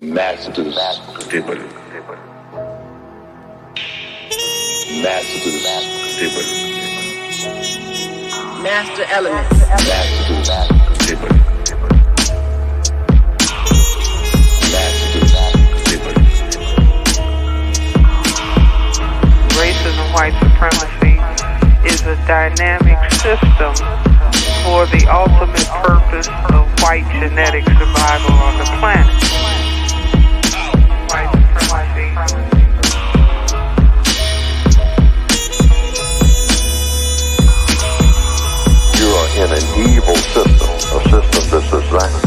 Masters table. Masters table. Master elements. Masters table. Masters table. Racism, white supremacy is a dynamic system for the ultimate purpose of white genetic survival on the planet. White supremacy. You are in an evil system, a system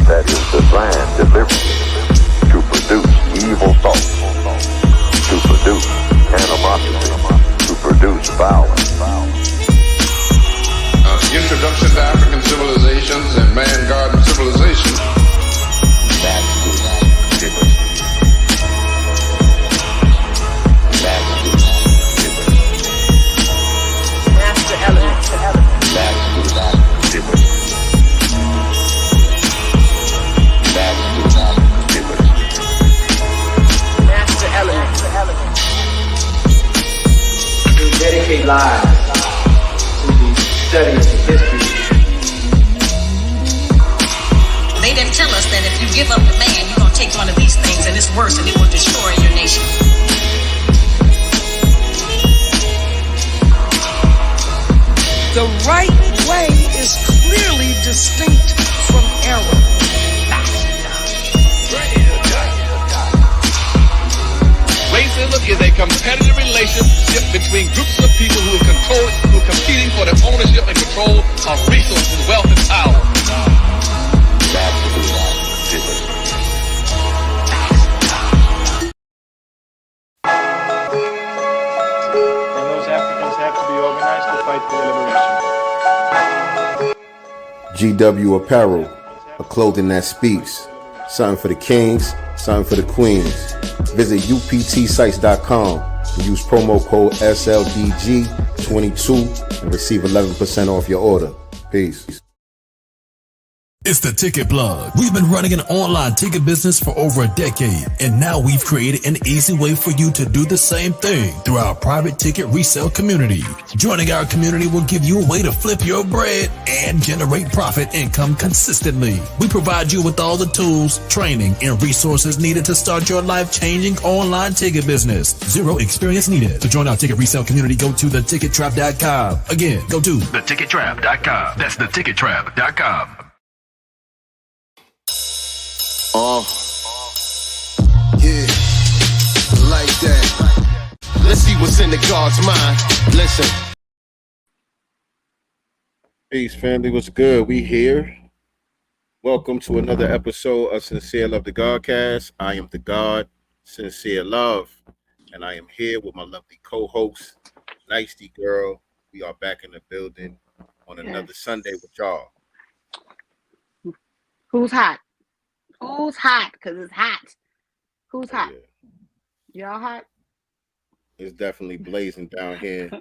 that is designed deliberately to produce evil thoughts, to produce animosity, to produce violence. Introduction to African civilizations and man-garden civilization. Masters table. Masters table. Master elements. Masters table. Masters table. Master elements. We dedicate lives to the study of history. They didn't tell us that if you give up the man, you're going to take one of these things and it's worse and it will destroy your nation. The right way is clearly distinct from error. Racism is a competitive relationship between groups of people who are competing for the ownership and control of resources, wealth, and power. And those Africans have to be organized to fight for liberation. GW Apparel, a clothing that speaks. Something for the kings, something for the queens. Visit uptsites.com and use promo code SLDG22 and receive 11% off your order. Peace. It's the Ticket Plug. We've been running an online ticket business for over a decade, and now we've created an easy way for you to do the same thing through our private ticket resale community. Joining our community will give you a way to flip your bread and generate profit income consistently. We provide you with all the tools, training, and resources needed to start your life-changing online ticket business. Zero experience needed. To join our ticket resale community, go to thetickettrap.com. Again, go to thetickettrap.com. That's thetickettrap.com. Yeah, like that. Let's see what's in the God's mind. Listen. Peace, family. What's good? We here. Welcome to another episode of Sincere Love the Godcast. I am the God, Sincere Love, and I am here with my lovely co-host, Nicey Girl. We are back in the building on another Sunday with y'all. Who's hot? Who's hot? Because it's hot. Who's hot? Yeah. Y'all hot? It's definitely blazing down here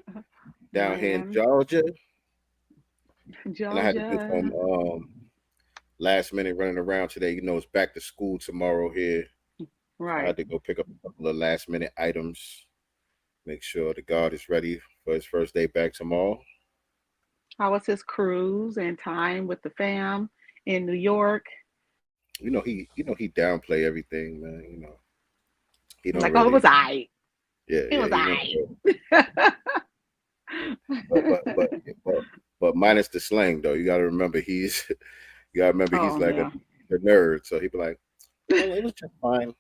in Georgia. And I had to do some last minute running around today. You know, it's back to school tomorrow here. Right. I had to go pick up a couple of last minute items. Make sure the God is ready for his first day back tomorrow. How was his cruise and time with the fam in New York? You know he downplay everything, man. You know, he don't like, really, oh, it was aight. Yeah, it was aight. but minus the slang though. You got to remember he's like a nerd. So he'd be like, oh, it was just fine.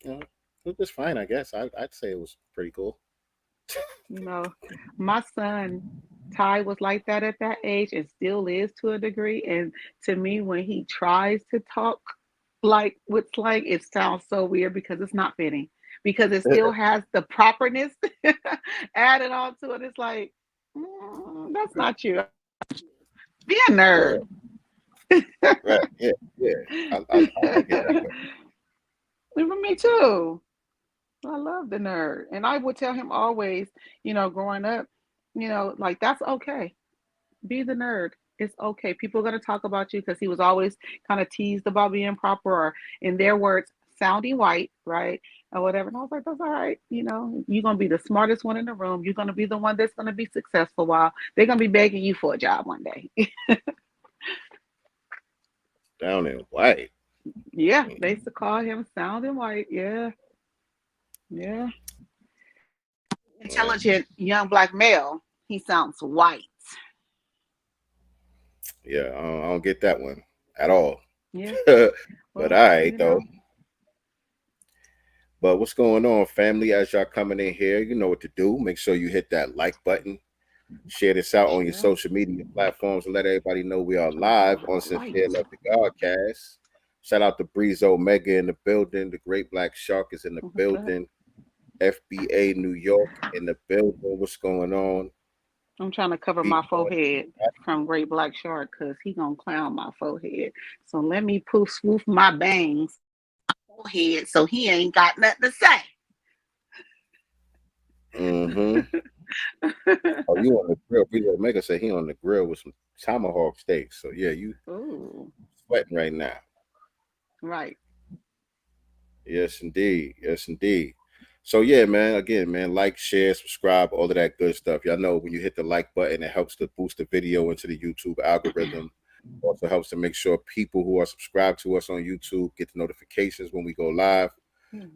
You know, it was just fine. I guess I'd say it was pretty cool. You know, my son Ty was like that at that age and still is to a degree. And to me, when he tries to talk like with slang, it sounds so weird because it's not fitting. Because it still has the properness added on to it. It's like, that's not you. Be a nerd. Right. Yeah. I get that. For me too. I love the nerd. And I would tell him always, you know, growing up, you know, like, that's okay. Be the nerd. It's okay. People are going to talk about you because he was always kind of teased about being proper, or in their words, sounding white, right? Or whatever. And I was like, that's all right. You're going to be the smartest one in the room. You're going to be the one that's going to be successful while they're going to be begging you for a job one day. Down in white. Yeah, they used to call him sounding white. Yeah. Yeah. Intelligent young black male. He sounds white. Yeah, I don't get that one at all. Yeah. But all right, though. But what's going on, family? As y'all coming in here, you know what to do. Make sure you hit that like button. Share this out on your social media platforms and let everybody know we are live on Sincere Love the Godcast. Shout out to Breeze Omega in the building. The Great Black Shark is in the building. FBA New York in the building. What's going on? I'm trying to cover my forehead from Great Black Shark because he gonna clown my forehead. So let me swoof my bangs forehead so he ain't got nothing to say. Mm-hmm. Oh, you on the grill? Breeze Omega said he on the grill with some tomahawk steaks. So yeah, you sweating right now. Right. Yes, indeed. Yes, indeed. So yeah, man. Again, man, like, share, subscribe, all of that good stuff. Y'all know when you hit the like button, it helps to boost the video into the YouTube algorithm. Also helps to make sure people who are subscribed to us on YouTube get the notifications when we go live.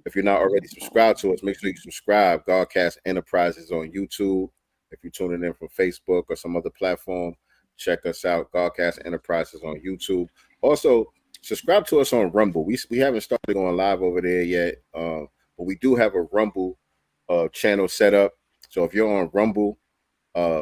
If you're not already subscribed to us, make sure you subscribe. Godcast Enterprises on YouTube. If you're tuning in from Facebook or some other platform, check us out. Godcast Enterprises on YouTube. Also, subscribe to us on Rumble. We haven't started going live over there yet, but we do have a Rumble channel set up. So if you're on Rumble,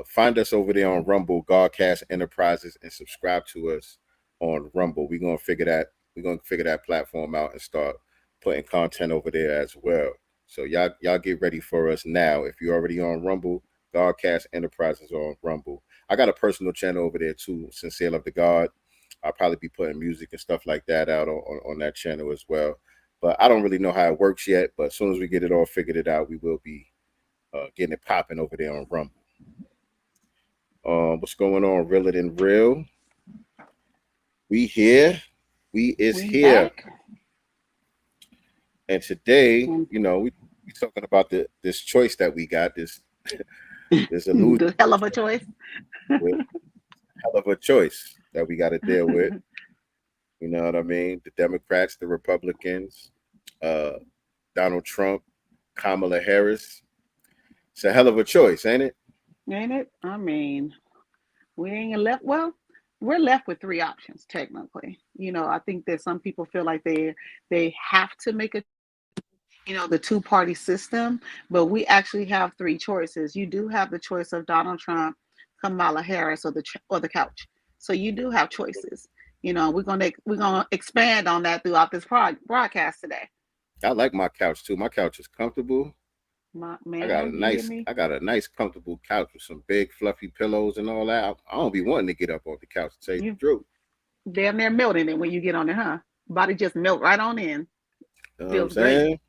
find us over there on Rumble, Godcast Enterprises, and subscribe to us on Rumble. We're gonna figure that platform out and start putting content over there as well. So y'all get ready for us now. If you're already on Rumble, Godcast Enterprises on Rumble. I got a personal channel over there too, Sincere Love the God. I'll probably be putting music and stuff like that out on that channel as well. But I don't really know how it works yet. But as soon as we get it all figured out, we will be getting it popping over there on Rumble. What's going on, Realer Than Real? We here. We here. Back. And today, you know, we talking about this choice that we got, this illusion. The hell of a choice. Hell of a choice that we got to deal with. You know what I mean? The Democrats, the Republicans, Donald Trump, Kamala Harris. It's a hell of a choice, ain't it? Ain't it? I mean, we ain't left. Well, we're left with three options, technically. I think that some people feel like they have to make the two-party system, but we actually have three choices. You do have the choice of Donald Trump, Kamala Harris, or the couch. So you do have choices. We're gonna expand on that throughout this broadcast today. I like my couch too. My couch is comfortable. I got a nice comfortable couch with some big fluffy pillows and all that. I don't be wanting to get up off the couch to tell you the truth. Damn near melting it when you get on it, huh? Body just melt right on in. You know Feels what I'm saying?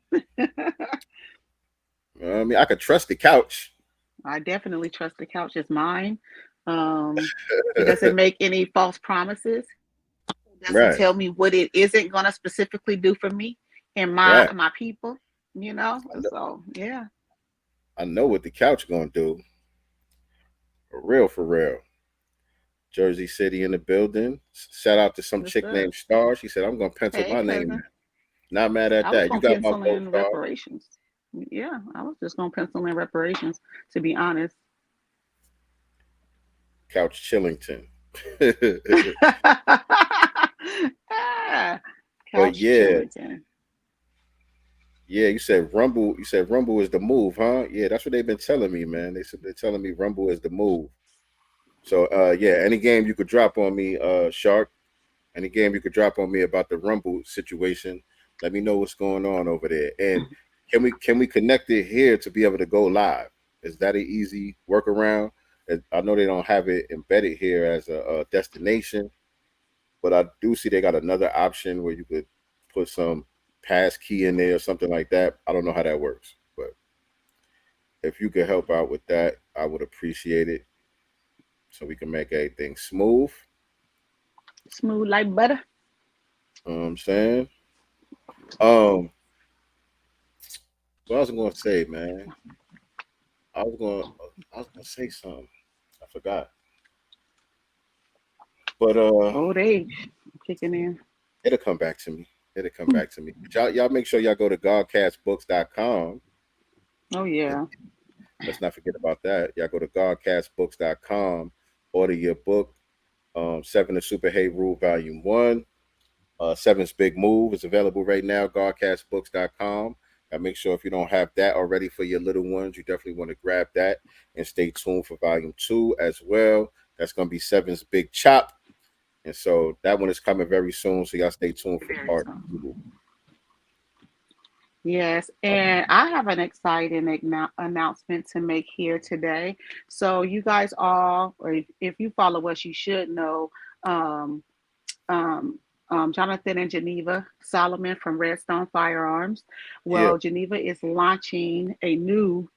I mean, I could trust the couch. I definitely trust the couch. It's mine. It doesn't make any false promises. It doesn't tell me what it isn't going to specifically do for me and my people, So, yeah. I know what the couch going to do. For real. Jersey City in the building. Shout out to some chick named Star. She said, I'm going to pencil my name in. Not mad at that. You got my vote, reparations. Yeah, I was just going to pencil in reparations, to be honest. Couch Chillington. Chillington. Yeah, you said Rumble. You said Rumble is the move, huh? Yeah, that's what they've been telling me, man. They're telling me Rumble is the move. So, any game you could drop on me, Shark. Any game you could drop on me about the Rumble situation. Let me know what's going on over there. And can we connect it here to be able to go live? Is that an easy workaround? I know they don't have it embedded here as a destination, but I do see they got another option where you could put some pass key in there or something like that. I don't know how that works, but if you could help out with that, I would appreciate it so we can make everything smooth. Smooth like butter. You know what I'm saying? Um, what I was gonna say, man, I was gonna, I was gonna say something. I forgot, but Old age kicking in. it'll come back to me. It'll come back to me. But y'all make sure y'all go to godcastbooks.com. Oh yeah. Let's not forget about that. Y'all go to godcastbooks.com, order your book, Seven the Super Hate Rule Volume 1. Seven's Big Move is available right now, godcastbooks.com. Now make sure if you don't have that already for your little ones, you definitely want to grab that and stay tuned for Volume 2 as well. That's going to be Seven's Big Chop. And so that one is coming very soon. So y'all stay tuned for Very part soon. 2. Yes, and I have an exciting announcement to make here today. So you guys all, or if you follow us, you should know um, um, Jonathan and Geneva Solomon from Redstone Firearms. Yeah. Well, Geneva is launching a new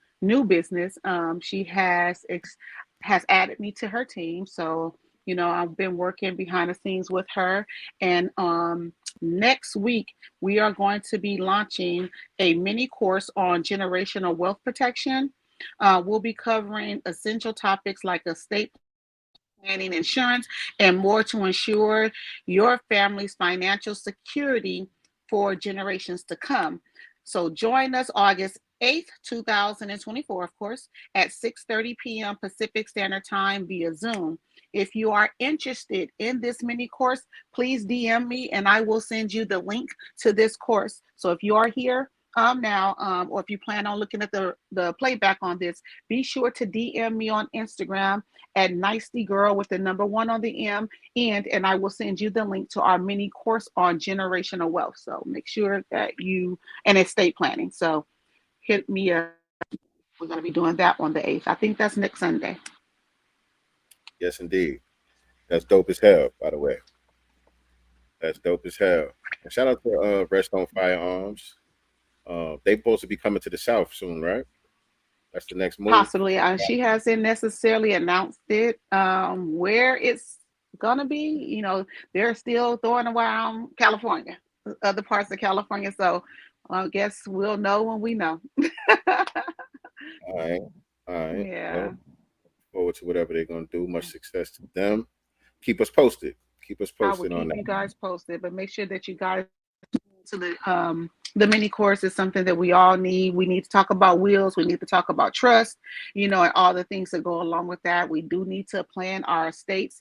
business. She has added me to her team, so I've been working behind the scenes with her, and next week we are going to be launching a mini course on generational wealth protection. We'll be covering essential topics like estate planning, insurance, and more to ensure your family's financial security for generations to come. So join us August 8th, 2024, of course, at 6:30 p.m. Pacific Standard Time via Zoom. If you are interested in this mini course, please DM me and I will send you the link to this course. So if you are here now, or if you plan on looking at the playback on this, be sure to DM me on Instagram at nicety girl with the number 1 on the M and I will send you the link to our mini course on generational wealth. So make sure that and estate planning. So hit me up. We're going to be doing that on the 8th. I think that's next Sunday. Yes, indeed. That's dope as hell, by the way. That's dope as hell. And shout out to Redstone Firearms. They supposed to be coming to the South soon, right? That's the next move. Possibly. She hasn't necessarily announced it where it's gonna be. They're still throwing around California, other parts of California. So I guess we'll know when we know. All right. All right. Yeah. Well, forward to whatever they're gonna do. Much success to them. Keep us posted. Keep us I will posted on keep that. you guys posted, but make sure that you guys to the mini course is something that we all need. We need to talk about wills. We need to talk about trust, and all the things that go along with that. We do need to plan our estates,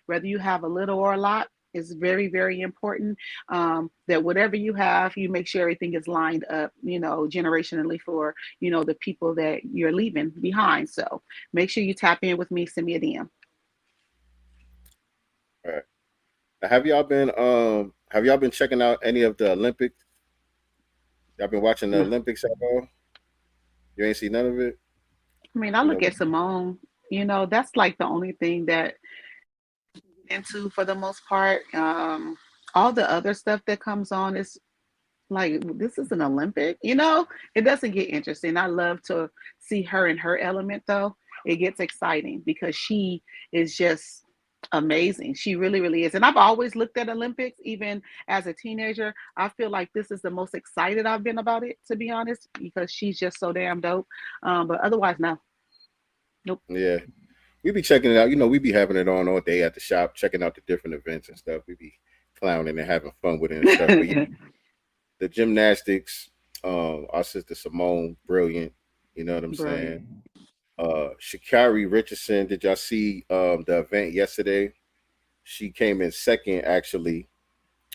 whether you have a little or a lot is very, very important. That whatever you have, you make sure everything is lined up, generationally for, the people that you're leaving behind. So make sure you tap in with me, send me a DM. All right. Now, have y'all been checking out any of the Olympics? Y'all been watching the No. Olympics at all? You ain't seen none of it? I mean, I You know, look at Simone, that's like the only thing that into for the most part. All the other stuff that comes on is like this is an Olympic, it doesn't get interesting. I love to see her in her element though. It gets exciting because she is just amazing. She really, really is. And I've always looked at Olympics, even as a teenager. I feel like this is the most excited I've been about it, to be honest, because she's just so damn dope. But otherwise, no. Nope. yeah. We be checking it out. We be having it on all day at the shop, checking out the different events and stuff. We be clowning and having fun with it and stuff. But yeah, the gymnastics, our sister Simone, brilliant. You know what I'm Brilliant. saying? Sha'Carri Richardson, did y'all see the event yesterday? She came in second, actually.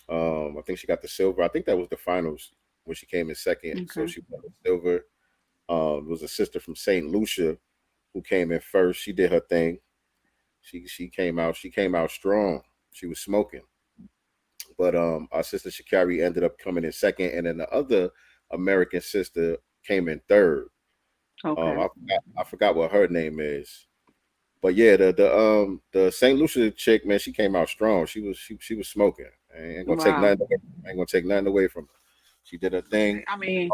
I think she got the silver. I think that was the finals when she came in second. So Okay. she got the silver. It was a sister from St. Lucia who came in first. She did her thing. She came out. She came out strong. She was smoking. But our sister Sha'Carri ended up coming in second, and then the other American sister came in third. Okay. I forgot what her name is. But yeah, the St. Lucia chick, man, she came out strong. She was smoking. I ain't gonna take Wow. nothing. I ain't gonna take nothing away from her. She did her thing. I mean,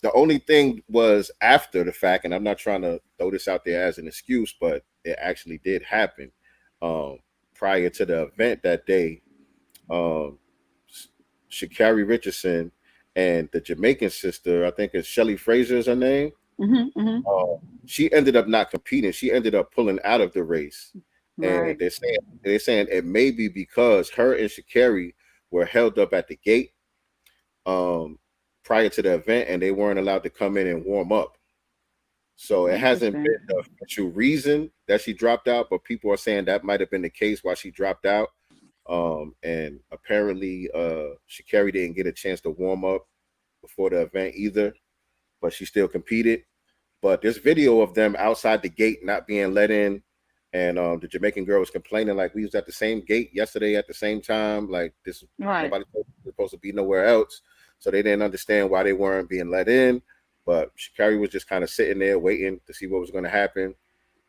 The only thing was after the fact, and I'm not trying to throw this out there as an excuse, but it actually did happen. Um, Prior to the event that day, um, Sha'Carri Richardson and the Jamaican sister, I think it's Shelly Fraser is her name. She ended up not competing. She ended up pulling out of the race. And Right. they're saying it may be because her and Sha'Carri were held up at the gate prior to the event, and they weren't allowed to come in and warm up. So it hasn't Interesting. been the official reason that she dropped out, but people are saying that might have been the case why she dropped out. And apparently, Sha'Carri didn't get a chance to warm up before the event either, but she still competed. But this video of them outside the gate not being let in, and the Jamaican girl was complaining like we was at the same gate yesterday at the same time, like this Right. nobody was supposed to be nowhere else, so they didn't understand why they weren't being let in. But Sha'Carri was just kind of sitting there waiting to see what was going to happen.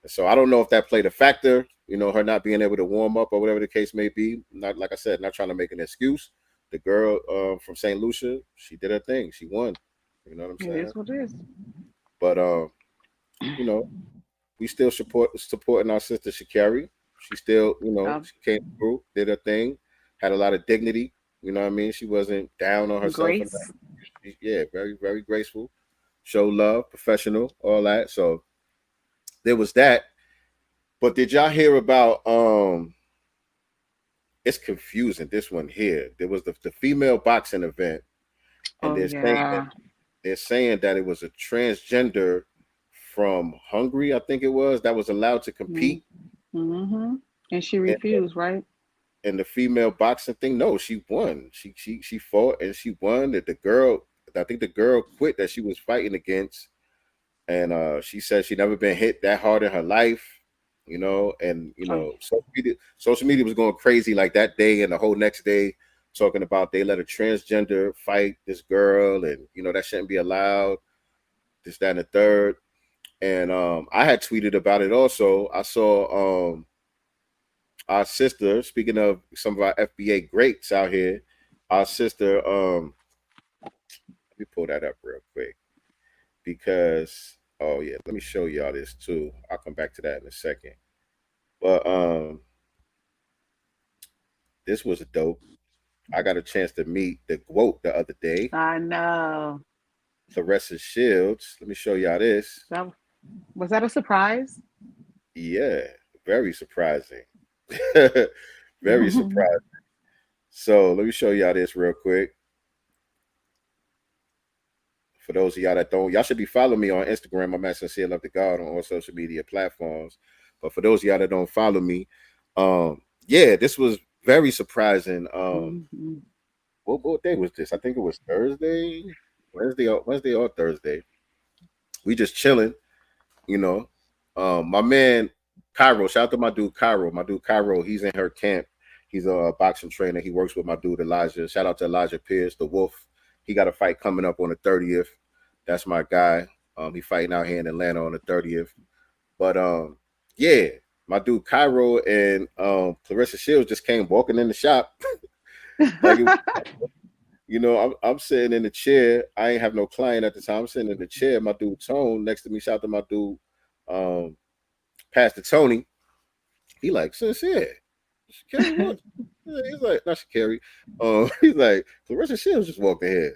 And so I don't know if that played a factor, her not being able to warm up or whatever the case may be. Not like I said, not trying to make an excuse. The girl from St. Lucia, she did her thing. She won. You know what I'm It saying? is what it is. But we still supporting our sister Sha'Carri. She still, she came through, did her thing, had a lot of dignity. You know what I mean? She wasn't down on herself. Grace. Yeah, very, very graceful. Show love, professional, all that. So there was that. But did y'all hear about it's confusing, this one here. There was the female boxing event, and Oh yeah. they're saying that it was a transgender from Hungary, I think it was, that was allowed to compete. Mm-hmm. And she refused, right? And the female boxing thing, no, she won. She fought and she won. That the girl, I think the girl quit that she was fighting against, and she said she never been hit that hard in her life. And social media was going crazy like that day and the whole next day, talking about they let a transgender fight this girl, and that shouldn't be allowed. This, that, and the third. And I had tweeted about it also. I saw our sister, speaking of some of our FBA greats out here, our sister, let me pull that up real quick because, oh yeah, let me show y'all this too. I'll come back to that in a second. But this was dope. I got a chance to meet the quote the other day. I know. Clarissa Shields. Let me show y'all this. Was that a surprise? Yeah, very surprising. Very surprising. So let me show y'all this real quick. For those of y'all that don't, y'all should be following me on Instagram. I'm at Sincere Love to God on all social media platforms. But for those of y'all that don't follow me, yeah, this was very surprising. What day was this? I think it was Thursday, Wednesday or Thursday. We just chilling, my man Cairo, shout out to my dude Cairo. My dude Cairo, he's in her camp. He's a boxing trainer. He works with my dude Elijah. Shout out to Elijah Pierce, the Wolf. He got a fight coming up on the 30th. That's my guy. He fighting out here in Atlanta on the 30th. But yeah, my dude Cairo and Clarissa Shields just came walking in the shop. I'm sitting in the chair. I ain't have no client at the time. I'm sitting in the chair. My dude Tone next to me. Shout out to my dude Pastor Tony. He like, Sincere. Sha'Carri, what? He's like, not Sha'Carri. He's like, Clarissa Shields just walked ahead.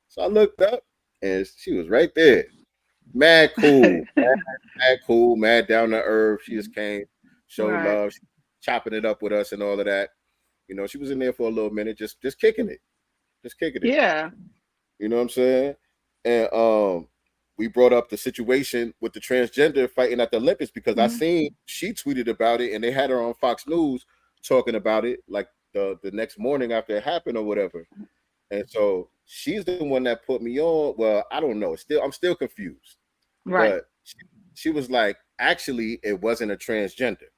So I looked up and she was right there. Mad cool. mad cool, mad down to earth. She just came, showed love, chopping it up with us and all of that. She was in there for a little minute, just kicking it. Just kicking it. Yeah. You know what I'm saying? And we brought up the situation with the transgender fighting at the Olympics because I seen she tweeted about it and they had her on Fox News talking about it like the next morning after it happened or whatever. And so she's the one that put me on. Well, I don't know. I'm still confused. Right. But she was like, actually, it wasn't a transgender.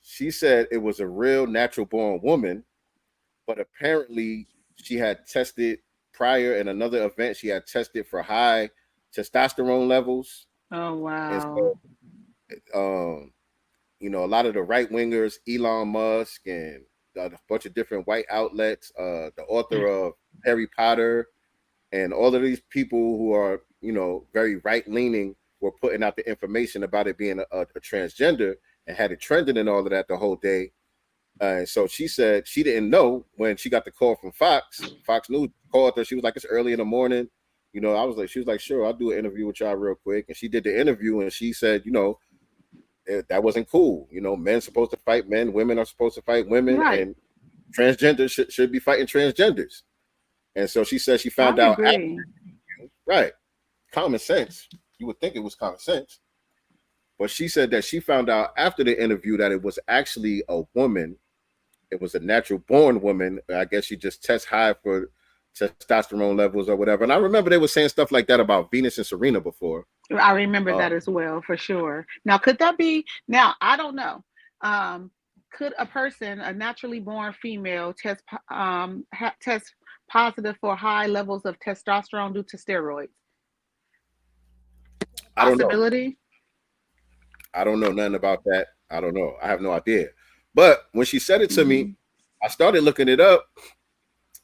She said it was a real natural born woman, but apparently she had tested prior in another event. She had tested for high testosterone levels. Oh wow. And so, a lot of the right wingers, Elon Musk, and a bunch of different white outlets, the author of Harry Potter, and all of these people who are, very right leaning were putting out the information about it being a transgender and had it trending and all of that the whole day. So she said she didn't know when she got the call from Fox News called her. She was like, it's early in the morning. You know, she was like, sure, I'll do an interview with y'all real quick. And she did the interview and she said, you know, that wasn't cool. You know, men supposed to fight men, women are supposed to fight women, Right. and transgenders should be fighting transgenders. And so she said she found out agree. right. Common sense. You would think it was common sense. But she said that she found out after the interview that it was actually a woman. It was a natural born woman. I guess she just tests high for testosterone levels or whatever. And I remember they were saying stuff like that about Venus and Serena before. I remember that as well, for sure. Now, could that be? Now, I don't know. Could a person, a naturally born female, test positive for high levels of testosterone due to steroids? Possibility? I don't know nothing about that. I don't know. I have no idea. But when she said it to me, I started looking it up,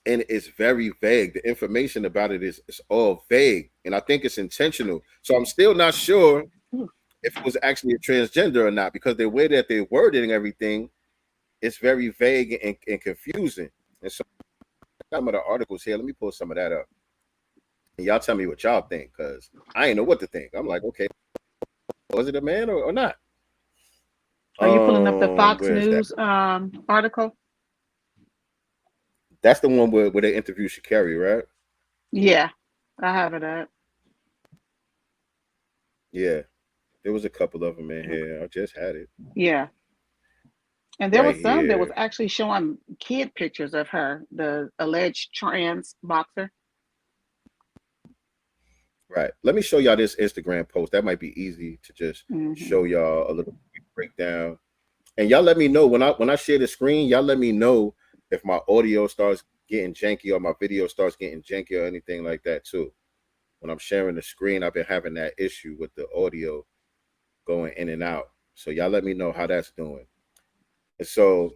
and it's very vague. The information about it is all vague, and I think it's intentional. So I'm still not sure if it was actually a transgender or not, because the way that they're wording everything is very vague and confusing. And so some of the articles here, let me pull some of that up. And y'all tell me what y'all think, because I ain't know what to think. I'm like, okay, was it a man or not? Are you pulling up the Fox News article? That's the one where they interview Sha'Carri, right? Yeah, I have it up. Yeah, there was a couple of them in here. I just had it. Yeah. And there Right was some here. that was actually showing kid pictures of her, the alleged trans boxer. Right. Let me show y'all this Instagram post. That might be easy to just show y'all a little breakdown. And y'all let me know when I share the screen, y'all let me know if my audio starts getting janky or my video starts getting janky or anything like that too. When I'm sharing the screen, I've been having that issue with the audio going in and out. So y'all let me know how that's doing. And so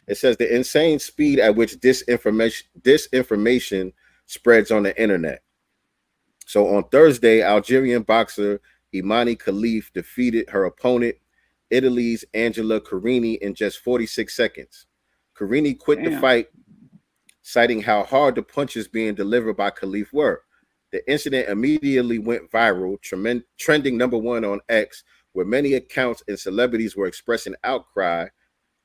it says the insane speed at which disinformation spreads on the internet. So on Thursday, Algerian boxer Imani Khalif defeated her opponent, Italy's Angela Carini, in just 46 seconds. Carini quit the fight, citing how hard the punches being delivered by Khalif were. The incident immediately went viral, trending #1 on X, where many accounts and celebrities were expressing outcry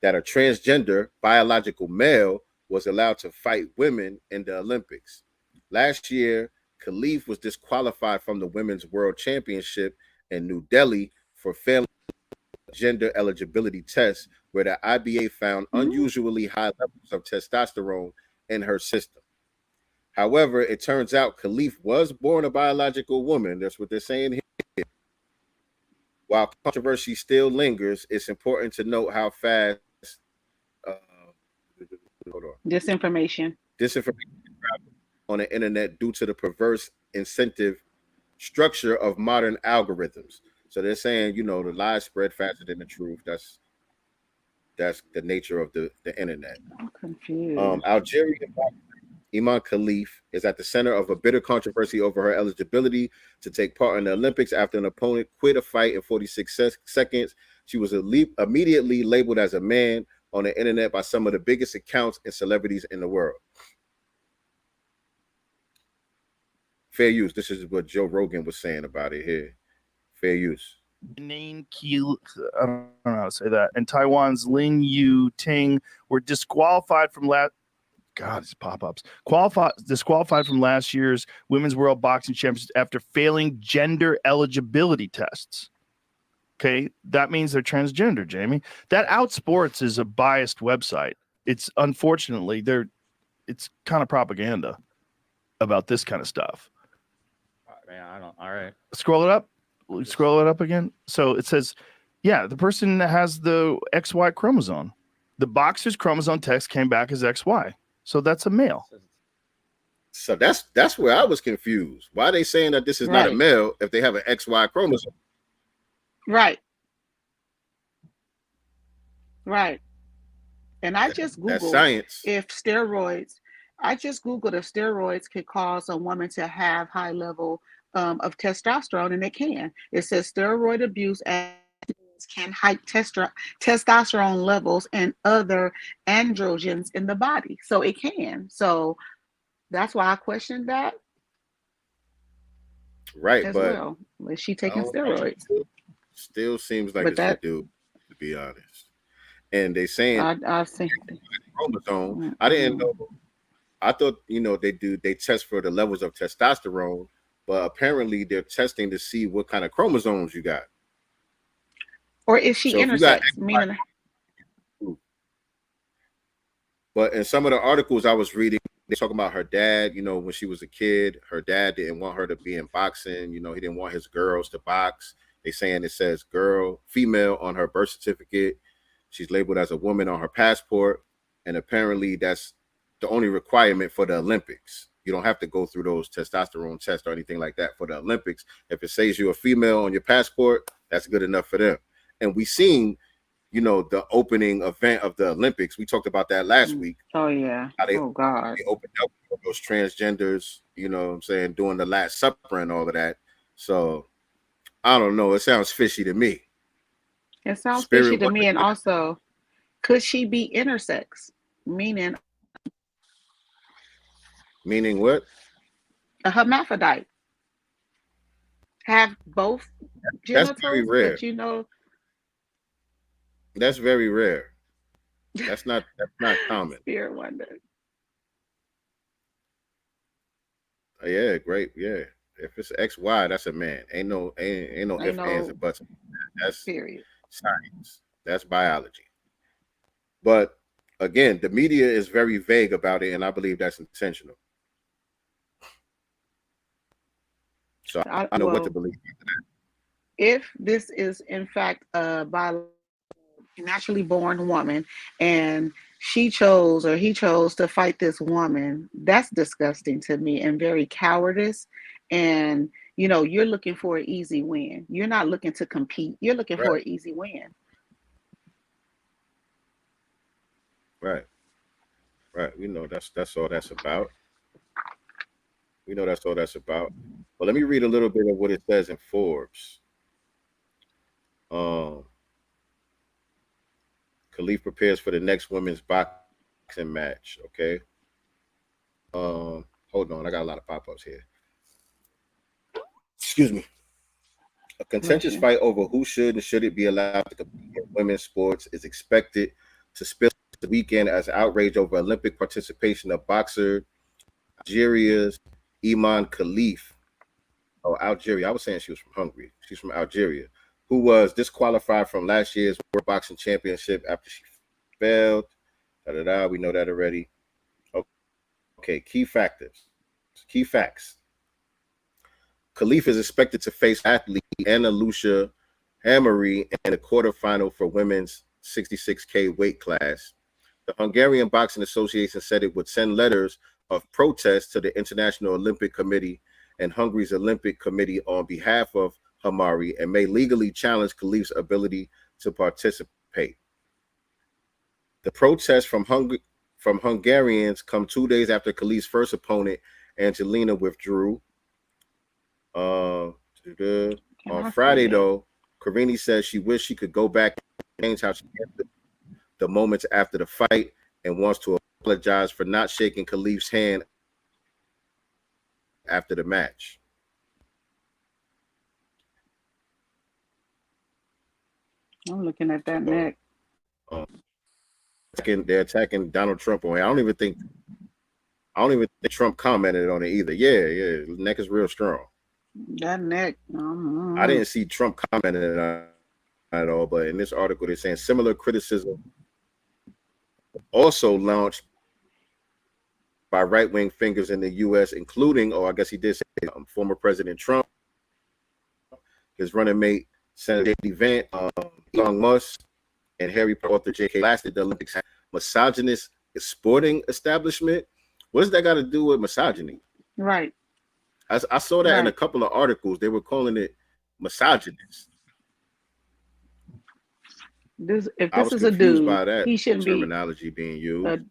that a transgender biological male was allowed to fight women in the Olympics. Last year, Khalif was disqualified from the Women's World Championship in New Delhi for failing gender eligibility tests, where the IBA found unusually high levels of testosterone in her system. However, it turns out Khalif was born a biological woman. That's what they're saying here. While controversy still lingers, it's important to note how fast Disinformation on the internet due to the perverse incentive structure of modern algorithms. So they're saying, you know, the lies spread faster than the truth. That's the nature of the internet. I'm confused. Algerian Iman Khalif is at the center of a bitter controversy over her eligibility to take part in the Olympics after an opponent quit a fight in 46 seconds. She was immediately labeled as a man on the internet by some of the biggest accounts and celebrities in the world. Fair use. This is what Joe Rogan was saying about it here. Fair use. Name Q, I don't know how to say that. And Taiwan's Lin Yu Ting were disqualified from these pop-ups. Disqualified from last year's Women's World Boxing Championships after failing gender eligibility tests. Okay, that means they're transgender, Jamie. That Outsports is a biased website. It's unfortunately it's kind of propaganda about this kind of stuff. Man, I don't. All right. Scroll it up again. So it says, yeah, the person that has the XY chromosome. The boxer's chromosome text came back as XY. So that's a male. So that's where I was confused. Why are they saying that this is not a male if they have an XY chromosome? Right. And I just Googled if steroids. I just Googled if steroids could cause a woman to have high level of testosterone, and it can. It says steroid abuse can hike testosterone levels and other androgens in the body. So it can. So that's why I questioned that Right, as but well. Was she I taking don't know. steroids? Still seems like But it's a that dude, to be honest. And they saying I think chromosome. I didn't know. I thought they test for the levels of testosterone, but apparently they're testing to see what kind of chromosomes you got. or is she So if you got intersex? Meaning But in some of the articles I was reading, they talking about her dad. When she was a kid, her dad didn't want her to be in boxing. He didn't want his girls to box. They saying it says girl, female on her birth certificate. She's labeled as a woman on her passport, and apparently that's the only requirement for the Olympics. You don't have to go through those testosterone tests or anything like that for the Olympics. If it says you're a female on your passport, that's good enough for them. And we seen the opening event of the Olympics. We talked about that last week. Oh yeah. Oh God. They opened up for those transgenders, what I'm saying, doing the Last Supper and all of that. So I don't know. It sounds fishy to me. It sounds fishy to me. And also, could she be intersex? Meaning what? A hermaphrodite. Have both genitals, That's very rare. but That's very rare. That's not common. Spirit wonder. Yeah, great. Yeah. If it's XY, that's a man. Ain't no ifs, ands, and buts. That's period. Science. That's biology. But again, the media is very vague about it, and I believe that's intentional. So I know what to believe. If this is in fact a naturally born woman and he chose to fight this woman, that's disgusting to me and very cowardice. And you're looking for an easy win. You're not looking to compete. You're looking for an easy win. Right. We know that's all that's about. We know that's all that's about. But let me read a little bit of what it says in Forbes. Khalif prepares for the next women's boxing match. Okay. Hold on, I got a lot of pop-ups here. Excuse me. A contentious fight over who should and shouldn't be allowed to compete in women's sports is expected to spill the weekend as outrage over Olympic participation of boxer Algeria's Iman Khalif. Oh, Algeria. I was saying she was from Hungary. She's from Algeria, who was disqualified from last year's World Boxing Championship after she failed. We know that already. Okay, key facts. Khalif is expected to face athlete Anna Lucia Hamari in the quarterfinal for women's 66K weight class. The Hungarian Boxing Association said it would send letters of protest to the International Olympic Committee and Hungary's Olympic Committee on behalf of Hamari and may legally challenge Khalif's ability to participate. The protests from Hungarians come 2 days after Khalif's first opponent, Angelina, withdrew. On Friday, though, Karini says she wished she could go back and change how she handled the moments after the fight and wants to apologize for not shaking Khalif's hand after the match. I'm looking at that neck. They're attacking Donald Trump on it. I don't even think Trump commented on it either. Yeah, the neck is real strong. That neck. I didn't see Trump commented on it at all, but in this article they're saying similar criticism also launched by right-wing figures in the U.S., including, I guess he did say, former President Trump, his running mate, Senator J.D. Vance, Elon Musk, and Harry Potter author J.K. Lasted the Olympics misogynist sporting establishment. What does that got to do with misogyny? Right. I saw that in a couple of articles. They were calling it misogynist. If this is a dude, he shouldn't be terminology being used.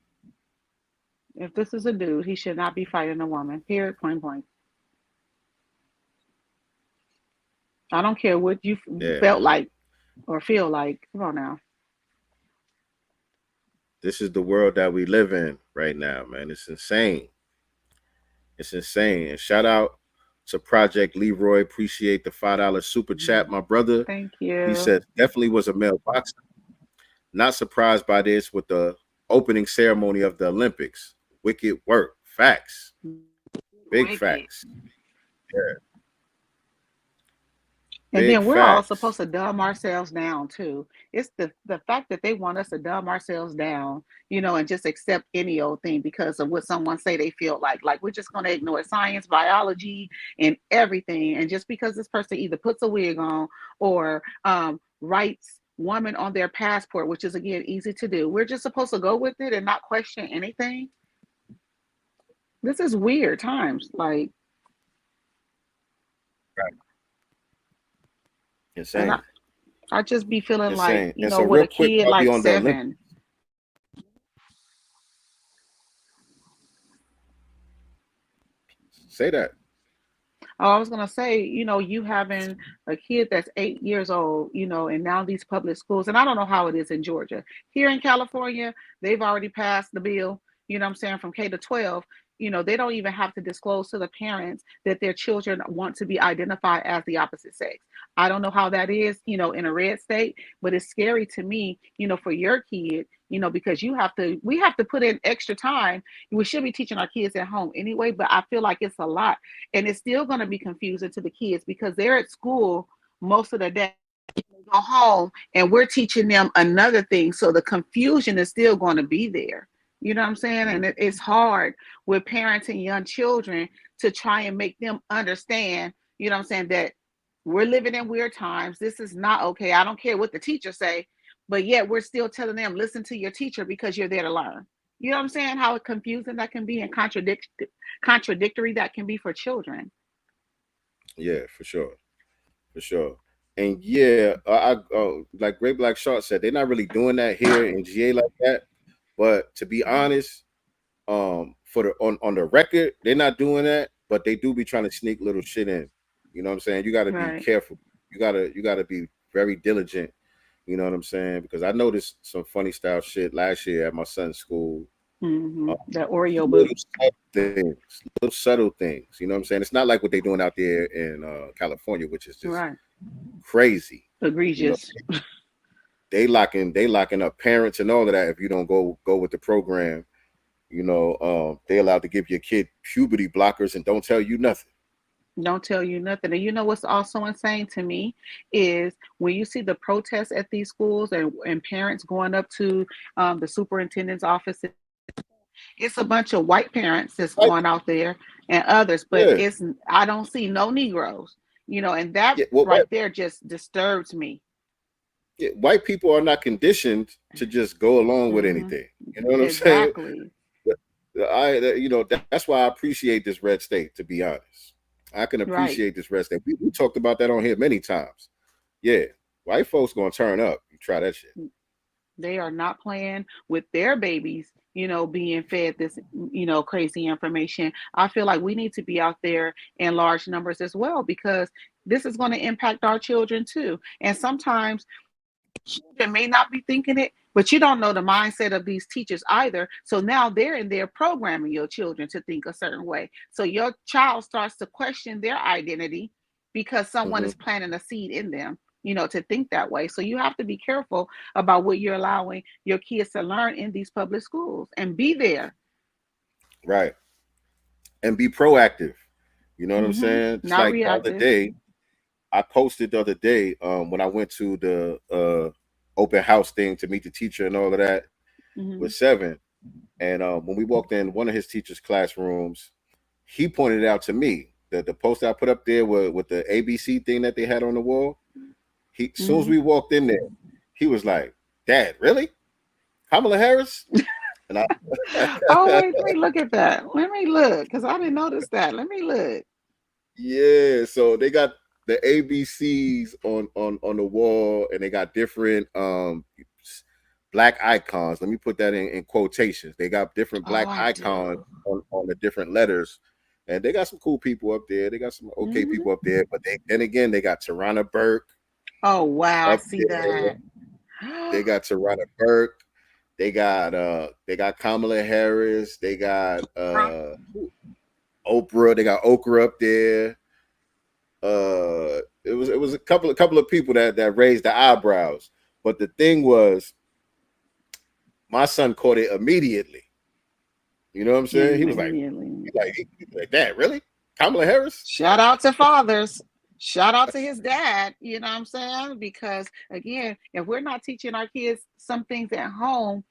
If this is a dude, he should not be fighting a woman. Period. Point blank. I don't care what you felt like. or feel like. Come on now. This is the world that we live in right now, man. It's insane. It's insane. And shout out to Project Leroy. Appreciate the $5 super chat, my brother. Thank He you. said definitely was a male boxer. Not surprised by this with the opening ceremony of the Olympics. Wicked work. Facts. Big Wicked. facts. Yeah. And Big then we're all facts. supposed to dumb ourselves down too. It's the fact that they want us to dumb ourselves down, and just accept any old thing because of what someone say they feel like. Like we're just gonna ignore science, biology, and everything. And just because this person either puts a wig on or writes woman on their passport, which is again easy to do, we're just supposed to go with it and not question anything. This is weird times. Like, Right. and Insane. I just be feeling like, Insane. And so with real a quick, kid while we like on the Olympics, 7. say that. Oh, I was gonna say, you having a kid that's 8 years old, and now these public schools, and I don't know how it is in Georgia. Here in California, they've already passed the bill, I'm saying, from K to 12. They don't even have to disclose to the parents that their children want to be identified as the opposite sex. I don't know how that is, in a red state, but it's scary to me, for your kid, because we have to put in extra time. We should be teaching our kids at home anyway, but I feel like it's a lot. And it's still going to be confusing to the kids because they're at school most of the day. They go home and we're teaching them another thing. So the confusion is still going to be there. You know what I'm saying? And it's hard with parenting young children to try and make them understand, what I'm saying, that we're living in weird times. This is not okay. I don't care what the teachers say, but yet we're still telling them, listen to your teacher because you're there to learn. You know what I'm saying? How confusing that can be and contradictory that can be for children. Yeah, for sure. For sure. And yeah, like Great Black Shark said, they're not really doing that here in GA like that. But to be honest, for the on the record, they're not doing that, but they do be trying to sneak little shit in. You know what I'm saying? You got to be careful. You gotta be very diligent. You know what I'm saying? Because I noticed some funny style shit last year at my son's school. That Oreo little boots. little subtle things. You know what I'm saying? It's not like what they're doing out there in California, which is just crazy. Egregious. They locking up parents and all of that if you don't go with the program. They allowed to give your kid puberty blockers and don't tell you nothing. Don't tell you nothing. And you know what's also insane to me is when you see the protests at these schools and parents going up to the superintendent's office. It's a bunch of white parents that's going out there and others, but I don't see no Negroes, and that there just disturbs me. Yeah, white people are not conditioned to just go along with anything. You know what I'm saying? That's why I appreciate this red state, to be honest. I can appreciate this red state. We talked about that on here many times. Yeah, white folks gonna turn up. You try that shit. They are not playing with their babies, being fed this, crazy information. I feel like we need to be out there in large numbers as well, because this is going to impact our children too. And sometimes children may not be thinking it, but you don't know the mindset of these teachers either. So now they're in there programming your children to think a certain way. So your child starts to question their identity because someone is planting a seed in them, to think that way. So you have to be careful about what you're allowing your kids to learn in these public schools and be there. Right. And be proactive. You know what I'm saying? It's not like reactive. The other day, I posted the other day when I went to the open house thing to meet the teacher and all of that with 7. And when we walked in one of his teacher's classrooms, he pointed out to me that the post I put up there with the ABC thing that they had on the wall. As soon as we walked in there, he was like, "Dad, really? Kamala Harris?" And wait, let me look at that. Let me look, because I didn't notice that. Let me look. Yeah, so they got the ABCs on the wall, and they got different black icons. Let me put that in quotations. They got different black icons on the different letters, and they got some cool people up there. They got some okay people up there, but then again, they got Tarana Burke. Oh wow, I up see there. that. They got Tarana Burke. They got Kamala Harris. They got Oprah. They got Okra up there. It was a couple of people that raised the eyebrows. But the thing was, my son caught it immediately. You know what I'm saying? He was like, Immediately. Dad, really? Kamala Harris? Shout out to fathers. Shout out to his dad. You know what I'm saying? Because again, if we're not teaching our kids some things at home,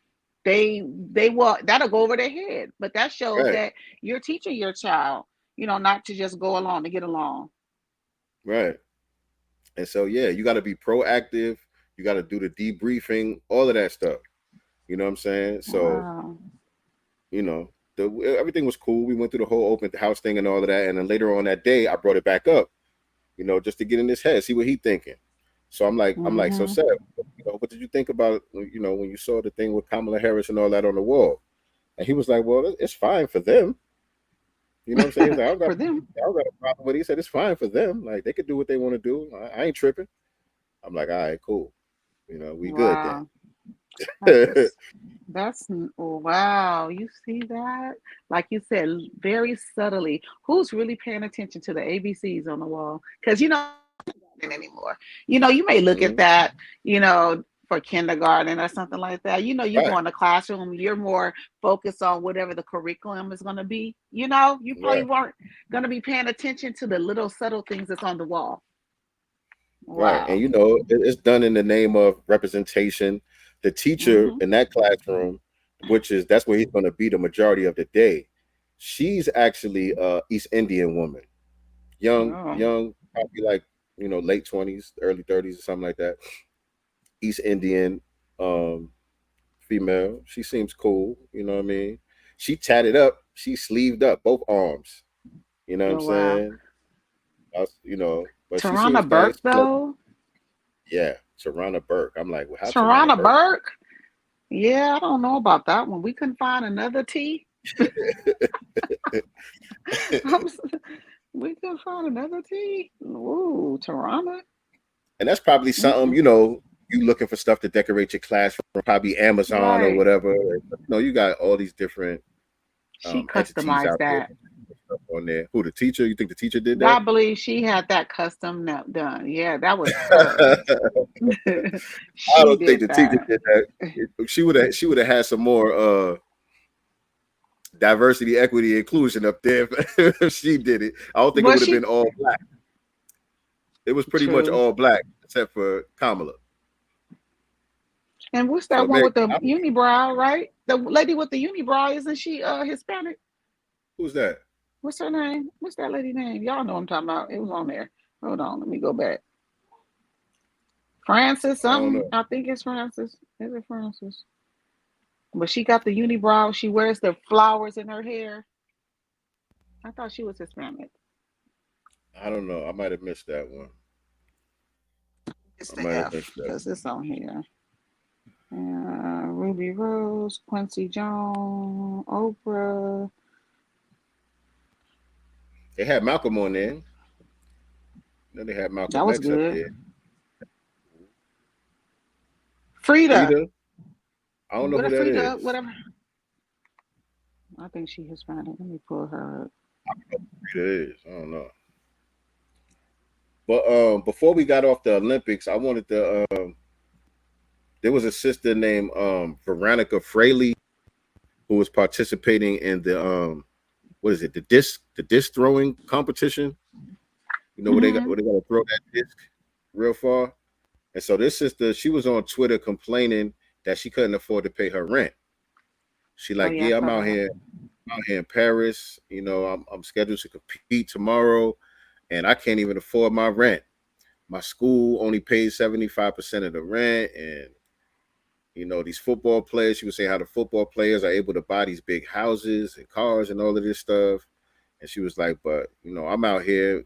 they will that'll go over their head. But that shows Right, that you're teaching your child, not to just go along to get along. right. And so yeah, you got to be proactive. You got to do the debriefing, all of that stuff. You know what I'm saying? So Wow. you know, everything was cool. We went through the whole open house thing and all of that. And then later on that day, I brought it back up, just to get in his head, see what he thinking. So I'm like, so Mm-hmm. Seth, what did you think about, when you saw the thing with Kamala Harris and all that on the wall? And he was like, well, it's fine for them. You know what I'm saying? He's like, For them. I don't got a problem with it. He said, it's fine for them. Like, they could do what they want to do. I ain't tripping. I'm like, all right, cool. We good then. Wow. That's wow. You see that? Like you said, very subtly. Who's really paying attention to the ABCs on the wall? Because anymore. You may look at Mhm. that, for kindergarten or something like that. You Right, go in the classroom, you're more focused on whatever the curriculum is going to be. You probably right, weren't going to be paying attention to the little subtle things that's on the wall. right. And Wow. it's done in the name of representation. The teacher Hmm. in that classroom, that's where he's going to be the majority of the day. She's actually East Indian woman, Oh, young, probably like late 20s, early 30s, or something like that. East Indian, um, female. She seems cool. You know what I mean? She tatted up. She sleeved up both arms. You know what I'm oh wow. saying? But she Tarana seems nice. Burke, though. Yeah, Tarana Burke. I'm like, well, how Tarana Tarana Burke? Burke. Yeah, I don't know about that one. We couldn't find another T. We couldn't find another T. Ooh, Tarana. And that's probably something, Mm-mm. you looking for stuff to decorate your classroom, probably Amazon or Right. whatever. You got all these different She entities customized out there that. on there. Who, the teacher? You think the teacher did I that? believe she had that custom done. Yeah, that was her. I She don't think did the teacher that. did that. She would have had some more diversity, equity, inclusion up there if she did it. I don't think it Well, would have she been all black. It was pretty much true. all black except for Kamala. And what's So that one man, with the unibrow, right? The lady with the unibrow, isn't she Hispanic? who's that? What's her name? What's that lady name? Y'all know what I'm talking about. It was on there. Hold on, let me go back. Francis I don't something. know. I think it's Francis. Is it Francis? But she got the unibrow. She wears the flowers in her hair. I thought she was Hispanic. I don't know. I might have missed that one. It's I the might have F missed that. because it's on here. Ruby Rose, Quincy Jones, Oprah. They had Malcolm on there. Then they had That Malcolm was X up good. there. Frida. Frida. I don't know What who a that Frida, is. whatever. I think she Hispanic. Let me pull her up. Frida is. I don't know. But before we got off the Olympics, I wanted to. There was a sister named Veronica Fraley who was participating in the what is it, the disc throwing competition. Hmm. Where they got to throw that disc real far. And so this sister, she was on Twitter complaining that she couldn't afford to pay her rent. She Oh like, yeah, I yeah, saw that. I'm out here in Paris. I'm scheduled to compete tomorrow, and I can't even afford my rent. My school only pays 75% of the rent, and these football players. She was saying how the football players are able to buy these big houses and cars and all of this stuff. And she was like, but I'm out here,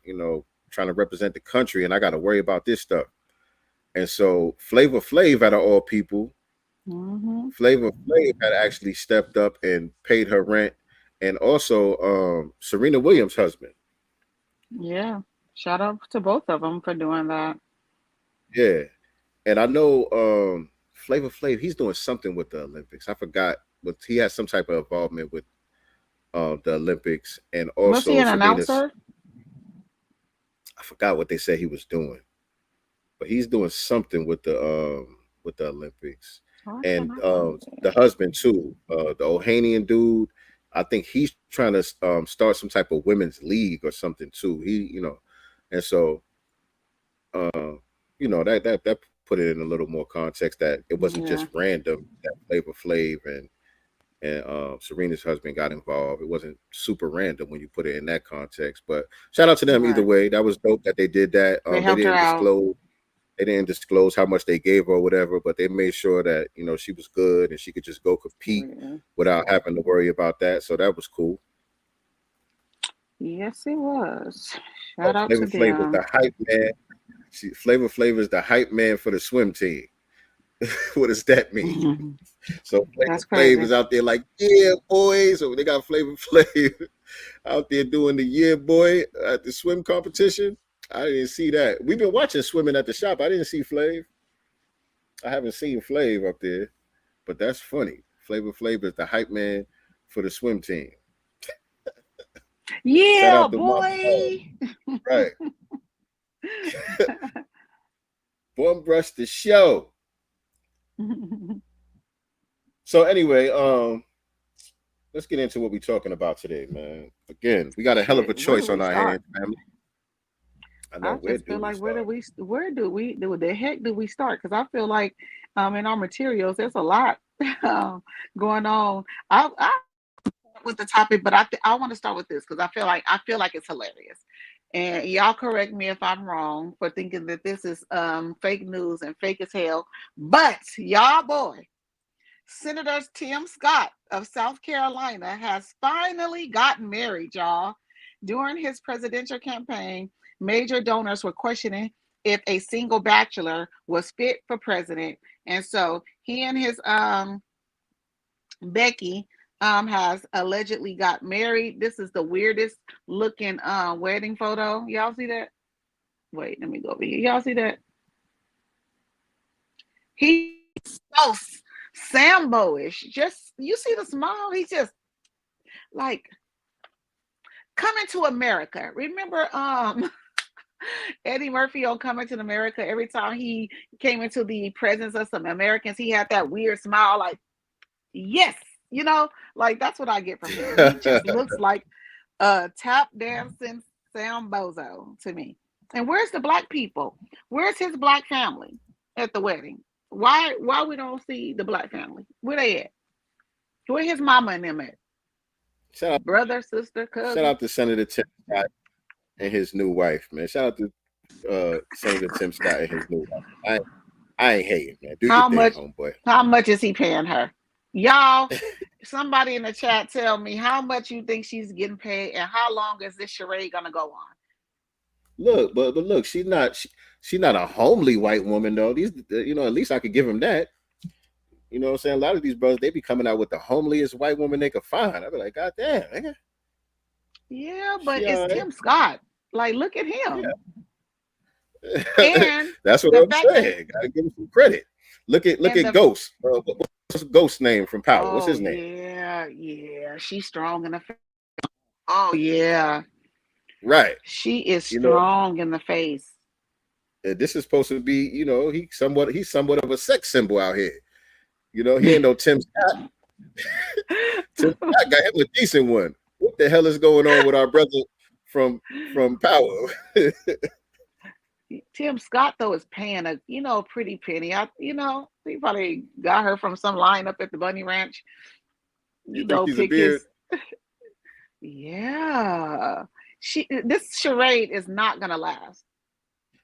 trying to represent the country, and I got to worry about this stuff. And so Flavor Flav, out of all people, Hmm. Flavor Flav had actually stepped up and paid her rent, and also Serena Williams' husband. Yeah. Shout out to both of them for doing that. Yeah, and I know Flavor Flav, he's doing something with the Olympics. I forgot, but he has some type of involvement with the Olympics, and Was he also an Serena's. announcer? I forgot what they said he was doing, but he's doing something with the Olympics, Why and can't I find the it? husband too, the Ohanian dude. I think he's trying to start some type of women's league or something too. And so that put it in a little more context that it wasn't Yeah, just random that Flavor Flav and Serena's husband got involved. It wasn't super random when you put it in that context. But shout out to them either right. way. That was dope that they did that. They helped her out. They didn't disclose how much they gave her or whatever, but they made sure that she was good and she could just go compete Yeah. without having to worry about that. So that was cool. Yes, it was. Oh, Shout out Flavor to Flav was them. the hype man. Flavor Flav is the hype man for the swim team. What does that mean? So Flavor That's Flav crazy. is out there like, yeah, boys. So they got Flavor Flav out there doing the yeah, boy at the swim competition. I didn't see that. We've been watching swimming at the shop. I didn't see Flav. I haven't seen Flav up there, but that's funny. Flavor Flav is the hype man for the swim team. Shout Yeah, out to my boy. right. Bum brush the show. So anyway, let's get into what we're talking about today, man. Again, we got a hell of a Shit, where do choice on we our start? hands, family. I know I where just do feel we like start? where the heck do we start? Because I feel like in our materials there's a lot going on. I with the topic, but I want to start with this because I feel like it's hilarious. And y'all correct me if I'm wrong for thinking that this is fake news and fake as hell. But y'all boy, Senator Tim Scott of South Carolina has finally gotten married, y'all. During his presidential campaign, major donors were questioning if a single bachelor was fit for president. And so he and his Becky has allegedly got married. This is the weirdest looking wedding photo. Y'all see that? Wait, let me go over here. Y'all see that? He's so Sambo-ish. Just you see the smile? He's just like coming to America. Remember Eddie Murphy on Coming to America? Every time he came into the presence of some Americans, he had that weird smile, like, yes, like that's what I get from him. He just looks like a tap dancing Sam Bozo to me. And where's the black people? Where's his black family at the wedding? Why we don't see the black family? Where they at? Where his mama and them at? Brother, sister, Shout cousin. out to Senator Tim Scott and his new wife, man. Shout out to Senator Tim Scott and his new wife. I ain't hating, man. Do your thing, homeboy. How much is he paying her? Y'all, somebody in the chat tell me how much you think she's getting paid and how long is this charade gonna go on? Look, but look, she's not a homely white woman though. These, at least I could give him that. You know what I'm saying? A lot of these brothers, they be coming out with the homeliest white woman they could find. I'd be like, God damn, nigga. Yeah, but it's Tim Scott. Like, look at him. Yeah. And that's what I'm saying. Gotta give him some credit. Look at Ghost. What's Ghost's name from Power? What's his name? Yeah. She's strong in the face. Oh yeah. Right. She is strong in the face. This is supposed to be, he's somewhat of a sex symbol out here. He ain't no Tim Scott. Tim Scott got him a decent one. What the hell is going on with our brother from Power? Tim Scott though is paying a pretty penny. He probably got her from some line up at the Bunny Ranch. Pick his. Yeah. This charade is not gonna last.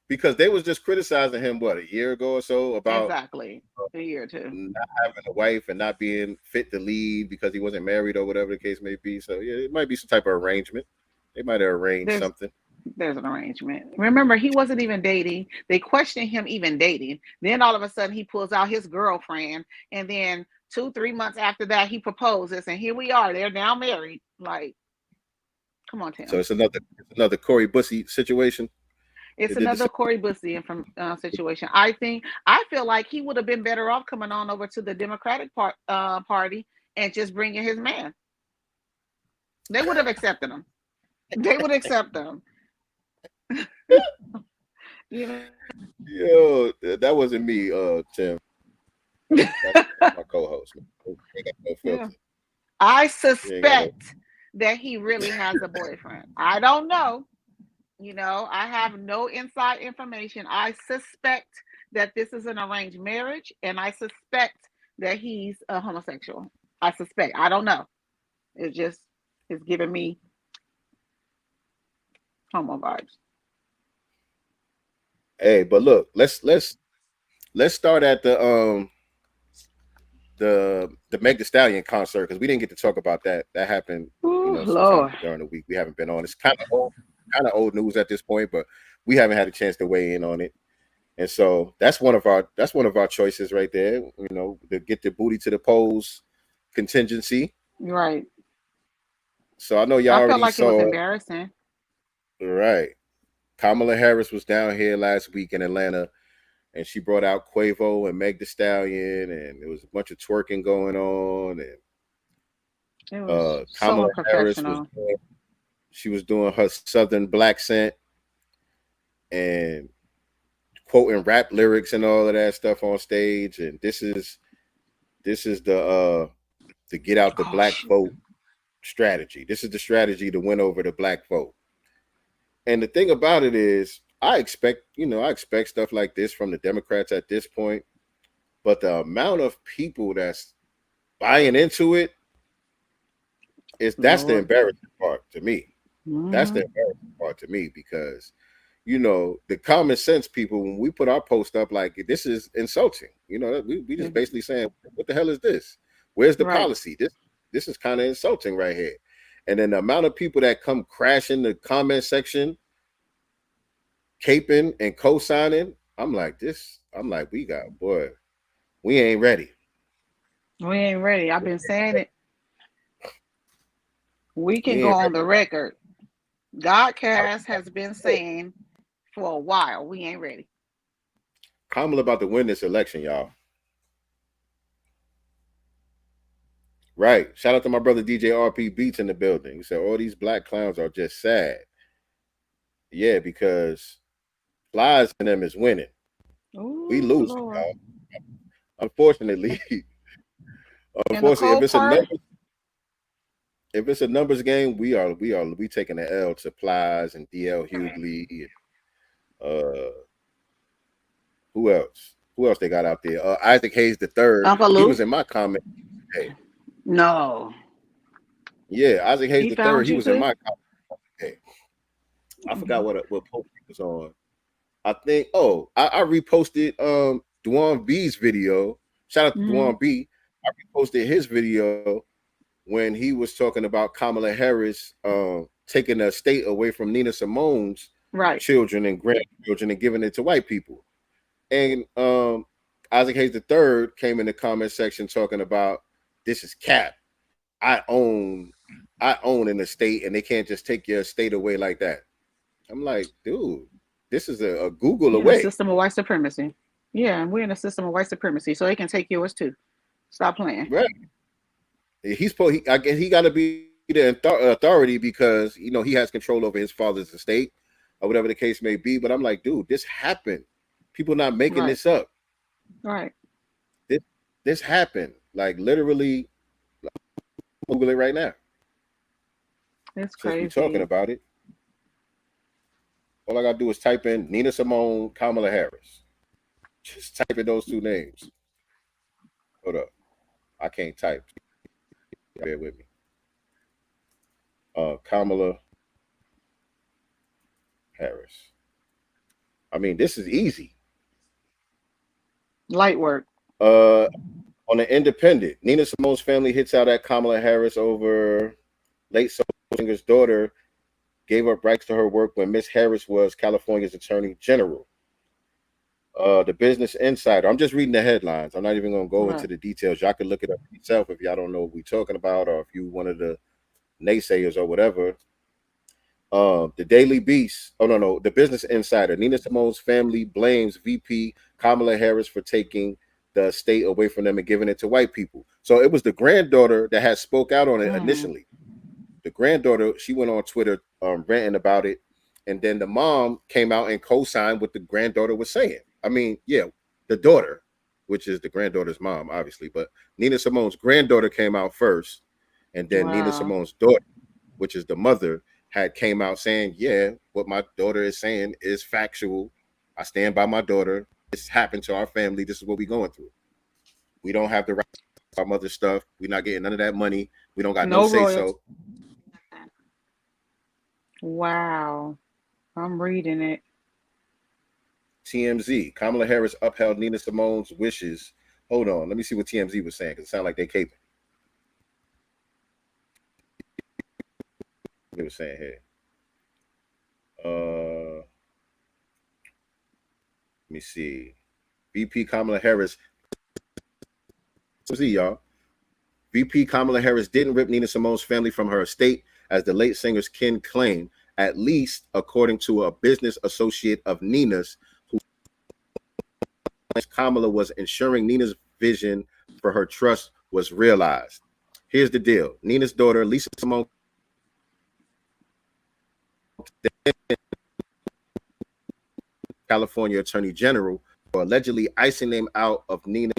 Because they was just criticizing him a year ago or so about exactly a year or two not having a wife and not being fit to lead because he wasn't married or whatever the case may be. So yeah, it might be some type of arrangement. They might have arranged something. There's an arrangement. Remember, he wasn't even dating. They questioned him even dating. Then all of a sudden he pulls out his girlfriend, and then 2-3 months after that he proposes, and here we are. They're now married. Like, come on, Tim. So it's another Corey Bussey situation. It's It did the another same. Cory Bussey from situation. I feel like he would have been better off coming on over to the Democratic Party and just bringing his man. They would have accepted him. They would accept them. You know. Yo, that wasn't me, Tim. That's my co-host. Ain't got no Yeah. filter. I He ain't got no- suspect that he really has a boyfriend. I don't know. You know, I have no inside information. I suspect that this is an arranged marriage, and I suspect that he's a homosexual. I suspect. I don't know. It's giving me homo vibes. Hey, but look, let's start at the Meg Thee Stallion concert, because we didn't get to talk about that. That happened, Ooh, sometime Lord. during the week. We haven't been on. It's kind of old news at this point, but we haven't had a chance to weigh in on it. And so that's one of our choices right there. You know, to get the booty to the polls contingency. Right. So I know y'all I felt already like it was saw. embarrassing. Right. Kamala Harris was down here last week in Atlanta, and she brought out Quavo and Meg Thee Stallion, and there was a bunch of twerking going on. And It was so Kamala Harris unprofessional. was doing her Southern black scent and quoting rap lyrics and all of that stuff on stage. And this is the get out the black vote strategy. This is the strategy to win over the black vote. And the thing about it is, I expect stuff like this from the Democrats at this point, but the amount of people that's buying into it that's the embarrassing part to me. That's the embarrassing part to me, because the common sense people, when we put our post up, like, this is insulting. We just basically saying, what the hell is this? Where's the policy? This is kind of insulting right here. And then the amount of people that come crashing the comment section, caping and co-signing, I'm like, we ain't ready. We ain't ready. I've been saying it. We can go on the record. Godcast has been saying for a while, we ain't ready. Kamala about to win this election, y'all. Right. Shout out to my brother DJ RP Beats in the building. He said all these black clowns are just sad. Yeah, because Flies and them is winning. Ooh, we losing, y'all. Unfortunately. If it's a numbers game, we taking the L to Plies and DL Hughley. Who else? Who else they got out there? Isaac Hayes III. He was in my comment. Hey. No. Yeah, Isaac Hayes III. He was in my comment. Hey. I forgot what post he was on. I think. I reposted Duan B's video. Shout out to Duan B. I reposted his video when he was talking about Kamala Harris taking the state away from Nina Simone's children and grandchildren and giving it to white people. And Isaac Hayes III came in the comment section talking about, this is cap. I own an estate, and they can't just take your estate away like that. I'm like, dude, this is a Google away. A system of white supremacy. Yeah, we're in a system of white supremacy, so they can take yours too. Stop playing. Right. I guess he got to be the authority because he has control over his father's estate or whatever the case may be. But I'm like, dude, this happened. People not making this up. Right. This happened. Like, literally, Google it right now. It's crazy. Since we're talking about it, all I gotta do is type in Nina Simone, Kamala Harris. Just type in those two names. Hold up. I can't type. Bear with me. Kamala Harris. I mean, this is easy. Light work. On the Independent, Nina Simone's family hits out at Kamala Harris over late soul singer's daughter gave up rights to her work when Miss Harris was California's Attorney General. The Business Insider. I'm just reading the headlines. I'm not even going to go into the details. Y'all can look it up yourself if y'all don't know what we're talking about, or if you one of the naysayers or whatever. The Daily Beast. Oh no, the Business Insider. Nina Simone's family blames VP Kamala Harris for taking the state away from them and giving it to white people. So it was the granddaughter that had spoke out on it initially. The granddaughter, she went on Twitter ranting about it, and then the mom came out and co-signed what the granddaughter was saying. I mean, yeah, the daughter, which is the granddaughter's mom, obviously, but Nina Simone's granddaughter came out first, and then Nina Wow. Simone's daughter, which is the mother, had came out saying, yeah, what my daughter is saying is factual. I stand by my daughter. This happened to our family. This is what we're going through. We don't have the right to our mother's stuff. We're not getting none of that money. We don't got no No say royalties. so. Wow. I'm reading it. TMZ. Kamala Harris upheld Nina Simone's wishes. Hold on. Let me see what TMZ was saying, because it sounded like they caping. They were saying here. Let me see. VP Kamala Harris. See y'all. VP Kamala Harris didn't rip Nina Simone's family from her estate, as the late singer's kin claimed, at least according to a business associate of Nina's, who Kamala was ensuring Nina's vision for her trust was realized. Here's the deal. Nina's daughter, Lisa Simone, California Attorney General, for allegedly icing them out of Nina.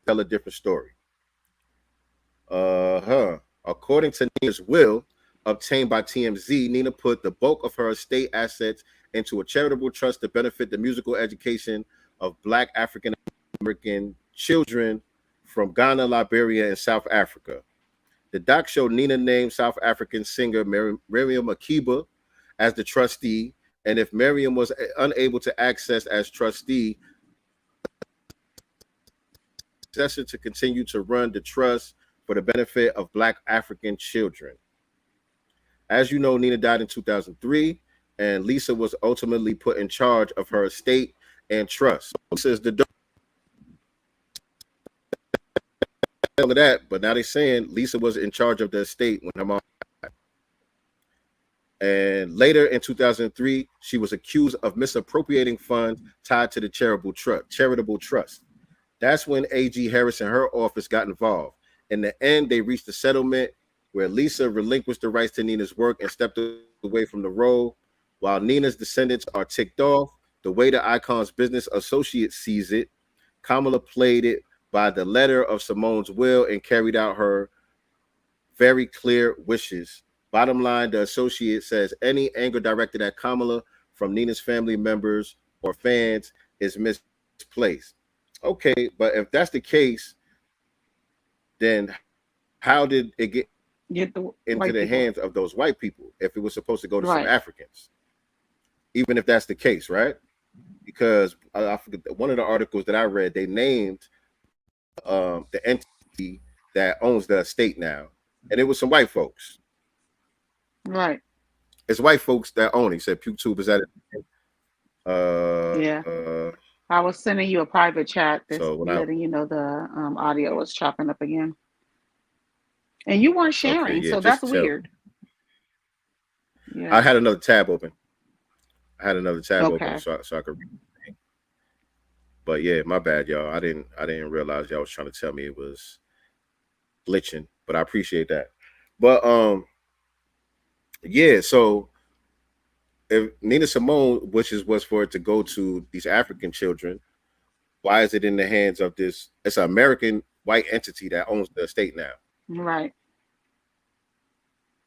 Tell a different story. According to Nina's will, obtained by TMZ, Nina put the bulk of her estate assets into a charitable trust to benefit the musical education of Black African American children from Ghana, Liberia, and South Africa. The doc showed Nina named South African singer Miriam Makeba as the trustee, and if Miriam was unable to access as trustee, to continue to run the trust for the benefit of Black African children. As you know, Nina died in 2003, and Lisa was ultimately put in charge of her estate and trust. Lisa is the daughter of that, but now they're saying Lisa was in charge of the estate when her mom died. And later in 2003, she was accused of misappropriating funds tied to the charitable trust. That's when A.G. Harris and her office got involved. In the end, they reached a settlement where Lisa relinquished the rights to Nina's work and stepped away from the role. While Nina's descendants are ticked off, the way the icon's business associate sees it, Kamala played it by the letter of Simone's will and carried out her very clear wishes. Bottom line, the associate says any anger directed at Kamala from Nina's family members or fans is misplaced. Okay, but if that's the case, then how did it get into the hands of those white people if it was supposed to go to some Africans? Even if that's the case, right? Because I forget, one of the articles that I read, they named the entity that owns the estate now, and it was some white folks. Right. It's white folks that own it. He said PewTube is at it. Yeah. I was sending you a private chat that's So letting you know the audio was chopping up again. And you weren't sharing, okay, yeah, so that's weird. Yeah. I had another tab open. Open so I could read it. But yeah, my bad, y'all. I didn't realize y'all was trying to tell me it was glitching, but I appreciate that. But yeah, so if Nina Simone wishes was for it to go to these African children, why is it in the hands of this? It's an American white entity that owns the estate now. Right.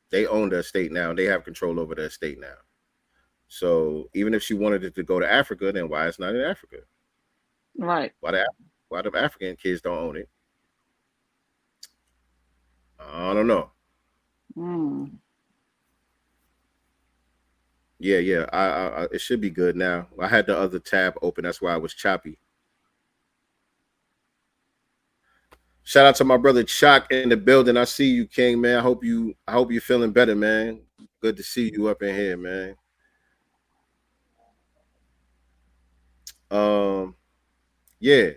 They own the estate now. They have control over the estate now. So even if she wanted it to go to Africa, then why it's not in Africa? Right. Why the African kids don't own it? I don't know. Yeah. I it should be good now. I had the other tab open. That's why I was choppy. Shout out to my brother Chuck in the building. I see you, King, man. I hope you're feeling better, man. Good to see you up in here, man. Yeah.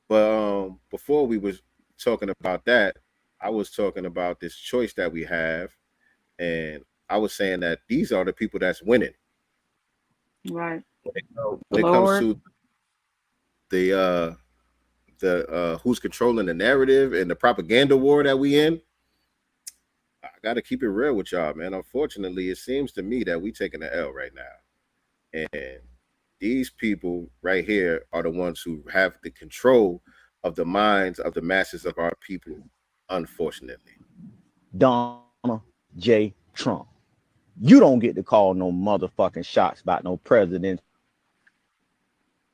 But before we was talking about that, I was talking about this choice that we have And I was saying that these are the people that's winning. Right. When it comes to the who's controlling the narrative and the propaganda war that we in, I got to keep it real with y'all, man. Unfortunately, it seems to me that we taking the L right now. And these people right here are the ones who have the control of the minds of the masses of our people, unfortunately. Donald J. Trump. You don't get to call no motherfucking shots about no president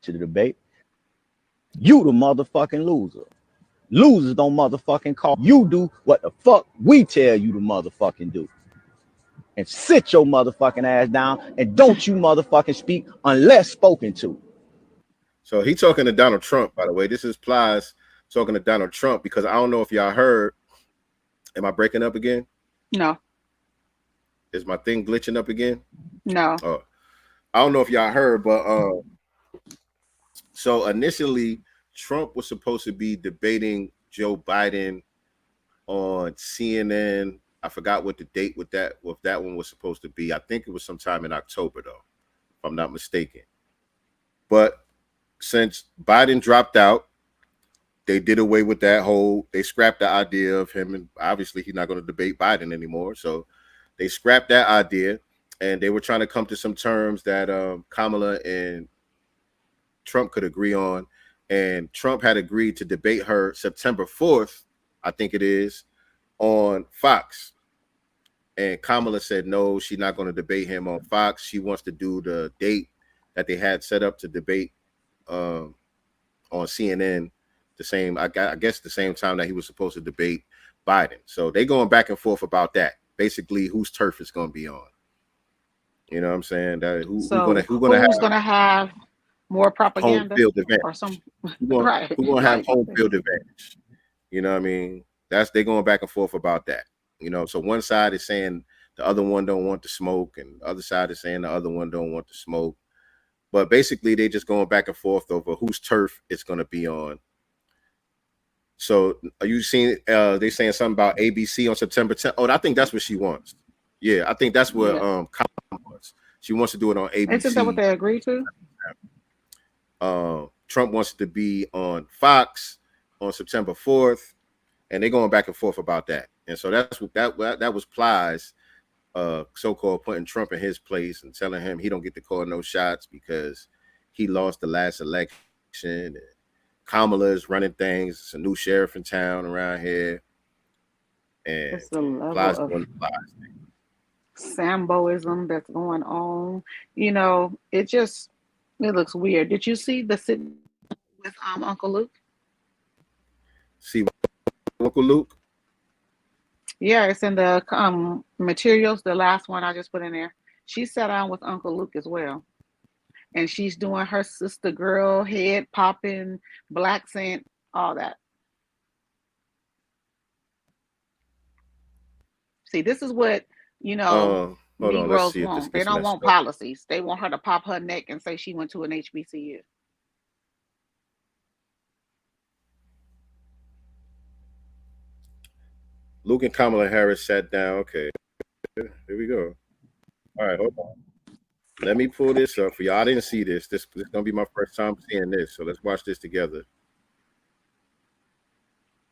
to the debate. You the motherfucking loser. Losers don't motherfucking call. You do what the fuck we tell you to motherfucking do. And sit your motherfucking ass down and don't you motherfucking speak unless spoken to. So he talking to Donald Trump, by the way. This is Plies talking to Donald Trump, because I don't know if y'all heard. Am I breaking up again? No. Is my thing glitching up again? No. Oh, I don't know if y'all heard, but so initially Trump was supposed to be debating Joe Biden on CNN. I forgot what the date with that one was supposed to be. I think it was sometime in October, though, if I'm not mistaken. But since Biden dropped out, they did away with that they scrapped the idea of him, and obviously he's not going to debate Biden anymore. So they scrapped that idea, and they were trying to come to some terms that Kamala and Trump could agree on. And Trump had agreed to debate her September 4th, I think it is, on Fox. And Kamala said no, she's not going to debate him on Fox. She wants to do the date that they had set up to debate on CNN, I guess the same time that he was supposed to debate Biden. So they going back and forth about that. Basically, whose turf is going to be on. You know what I'm saying? Who's going to have more propaganda home field advantage? Or some right? Who's going to have home field advantage? You know what I mean? They going back and forth about that. You know, so one side is saying the other one don't want the smoke, and the other side is saying the other one don't want the smoke. But basically, they just going back and forth over whose turf it's going to be on. So are you seeing they saying something about ABC on September 10th? Oh, I think that's what she wants. Yeah, I think that's what Kamala wants. She wants to do it on ABC. Isn't that what they agreed to? Trump wants to be on Fox on September 4th, and they're going back and forth about that. And so that's what that was Plies, so-called putting Trump in his place and telling him he don't get to call no shots because he lost the last election. And Kamala is running things. It's a new sheriff in town around here. And it's the level of Samboism that's going on. You know, it looks weird. Did you see the sit with Uncle Luke? See Uncle Luke? Yeah, it's in the materials, the last one I just put in there. She sat down with Uncle Luke as well. And she's doing her sister girl, head popping, black scent, all that. See, this is what, Negroes want. They don't want policies. They want her to pop her neck and say she went to an HBCU. Luke and Kamala Harris sat down. Okay, here we go. All right, hold on. Let me pull this up for y'all. I didn't see this. This is gonna be my first time seeing this. So let's watch this together.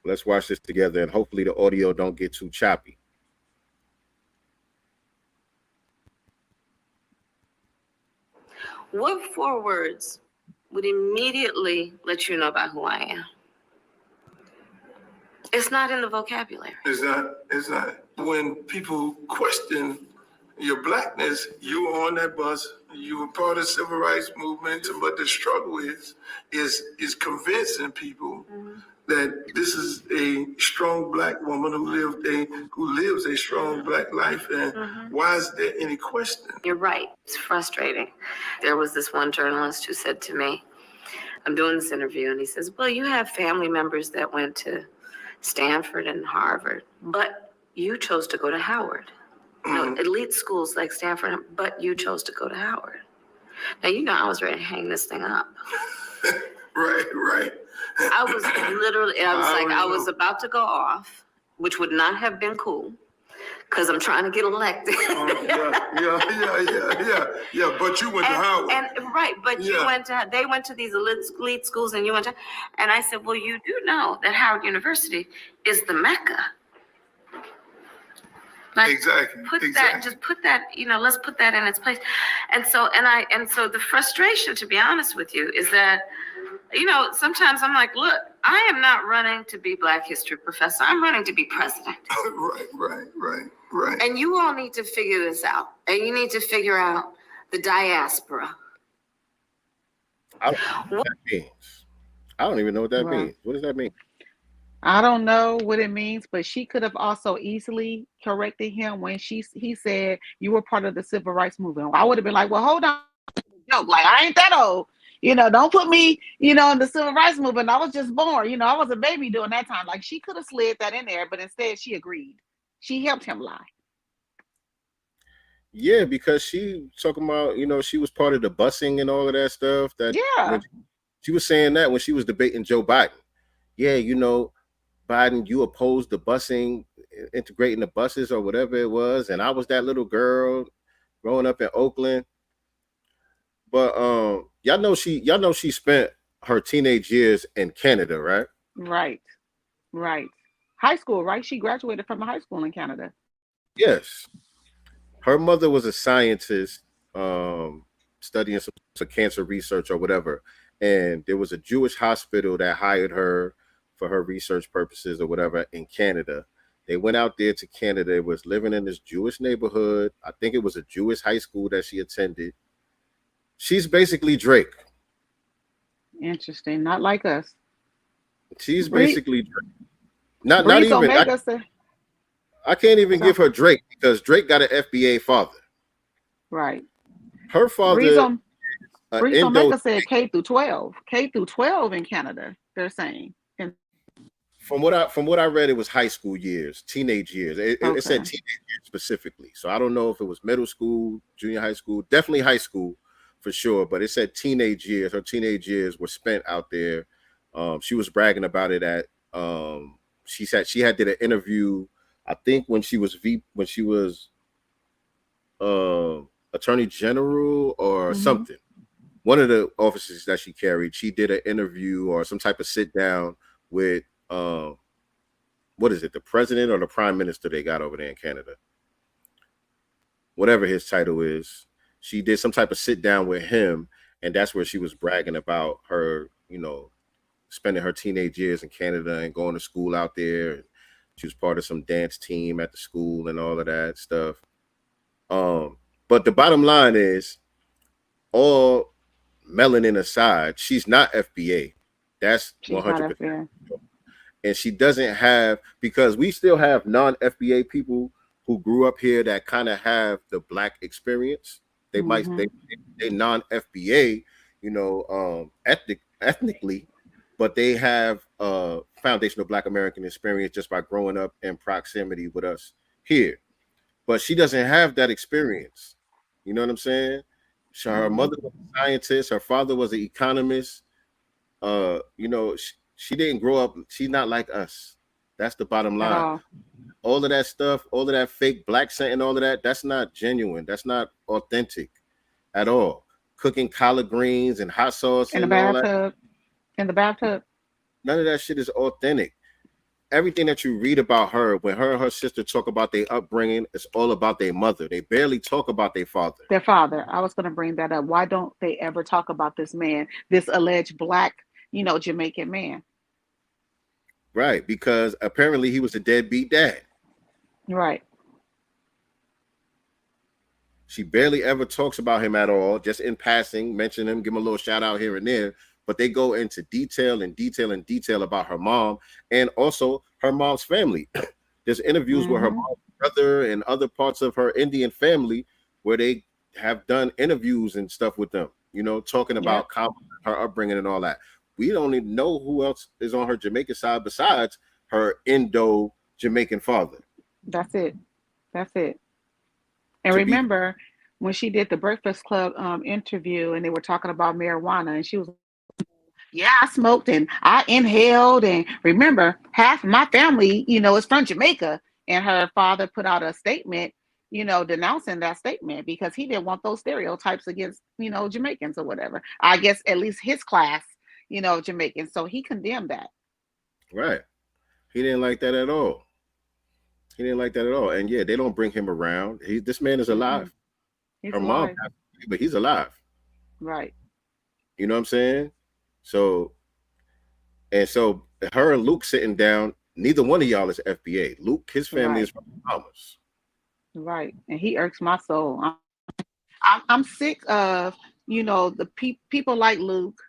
Let's watch this together, and hopefully the audio don't get too choppy. What 4 words would immediately let you know about who I am? It's not in the vocabulary. It's not. When people question your blackness, you were on that bus, you were part of the civil rights movement, but the struggle is convincing people that this is a strong black woman who lives a strong black life, and why is there any question? You're right. It's frustrating. There was this one journalist who said to me, I'm doing this interview, and he says, well, you have family members that went to Stanford and Harvard, but you chose to go to Howard. Elite schools like Stanford, but you chose to go to Howard. Now, I was ready to hang this thing up. Right. I was literally, I was about to go off, which would not have been cool, because I'm trying to get elected. Yeah. But you went to Howard. And right, but they went to these elite schools, and you went to, and I said, well, you do know that Howard University is the Mecca. Like, exactly. Just put that, let's put that in its place. And so the frustration, to be honest with you, is that, sometimes I'm like, look, I am not running to be Black History professor. I'm running to be president. Right. And you all need to figure this out. And you need to figure out the diaspora. I don't know what that means. I don't even know what that means. What does that mean? I don't know what it means, but she could have also easily corrected him when he said you were part of the civil rights movement. I would have been like, well, hold on. Like, I ain't that old. Don't put me, in the civil rights movement. I was just born. I was a baby during that time. Like, she could have slid that in there, but instead she agreed. She helped him lie. Yeah, because she talking about, she was part of the busing and all of that stuff. She was saying that when she was debating Joe Biden. Yeah, Biden, you opposed the busing, integrating the buses or whatever it was. And I was that little girl growing up in Oakland. But y'all know she spent her teenage years in Canada, right? Right. High school, right? She graduated from a high school in Canada. Yes. Her mother was a scientist studying some cancer research or whatever. And there was a Jewish hospital that hired her for her research purposes or whatever in Canada. They went out there to Canada, was living in this Jewish neighborhood. I think it was a Jewish high school that she attended. She's basically Drake. Interesting. Not like us. She's basically Drake. Not even. I can't even give her Drake because Drake got an FBA father. Right. Her father. Breeze Omega said K through 12. K through 12 in Canada, they're saying. From what I read, it was high school years, teenage years. It said teenage years specifically. So I don't know if it was middle school, junior high school, definitely high school for sure. But it said teenage years. Her teenage years were spent out there. She was bragging about it at. She said she did an interview. I think when she was Attorney General or something. One of the offices that she carried, she did an interview or some type of sit down with what is it, the president or the prime minister they got over there in Canada, whatever his title is. She did some type of sit down with him, and that's where she was bragging about her, spending her teenage years in Canada and going to school out there. She was part of some dance team at the school and all of that stuff. But the bottom line is, all melanin aside, she's not FBA. That's 100%. And she doesn't have, because we still have non-FBA people who grew up here that kind of have the Black experience. They might they non-FBA, ethnically, but they have foundational Black American experience just by growing up in proximity with us here. But she doesn't have that experience. You know what I'm saying? Her mother was a scientist. Her father was an economist. She didn't grow up. She's not like us. That's the bottom line. All of that stuff, all of that fake Black scent and all of that, that's not genuine. That's not authentic at all. Cooking collard greens and hot sauce in the bathtub. In the bathtub. None of that shit is authentic. Everything that you read about her, when her and her sister talk about their upbringing, it's all about their mother. They barely talk about their father. Their father. I was going to bring that up. Why don't they ever talk about this man, this alleged Black, Jamaican man? Right, because apparently he was a deadbeat dad. Right. She barely ever talks about him at all, just in passing, mention him, give him a little shout out here and there. But they go into detail about her mom and also her mom's family. There's interviews with her mom's brother and other parts of her Indian family where they have done interviews and stuff with them, talking about her upbringing and all that. We don't even know who else is on her Jamaican side besides her Indo-Jamaican father. That's it. And remember when she did the Breakfast Club interview and they were talking about marijuana and she was, I smoked and I inhaled, and remember half my family, is from Jamaica, and her father put out a statement, denouncing that statement because he didn't want those stereotypes against, Jamaicans or whatever. I guess at least his class, Jamaicans. So he condemned that. Right. He didn't like that at all. He didn't like that at all. And yeah, they don't bring him around. This man is alive. He's Her alive. mom, but he's alive. Right. You know what I'm saying? So her and Luke sitting down, neither one of y'all is FBA. Luke, his family is from the Bahamas. Right. And he irks my soul. I'm sick of, the people like Luke,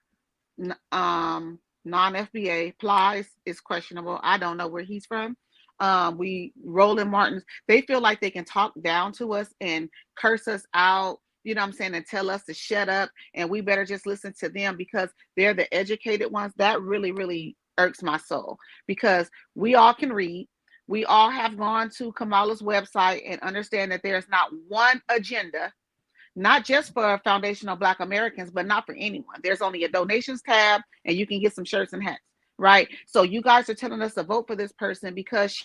non-FBA. Plies is questionable. I don't know where he's from. Roland Martins, they feel like they can talk down to us and curse us out, and tell us to shut up and we better just listen to them because they're the educated ones. That really, really irks my soul because we all can read. We all have gone to Kamala's website and understand that there's not one agenda, not just for foundational Black Americans, but not for anyone. There's only a donations tab and you can get some shirts and hats, right? So you guys are telling us to vote for this person because she,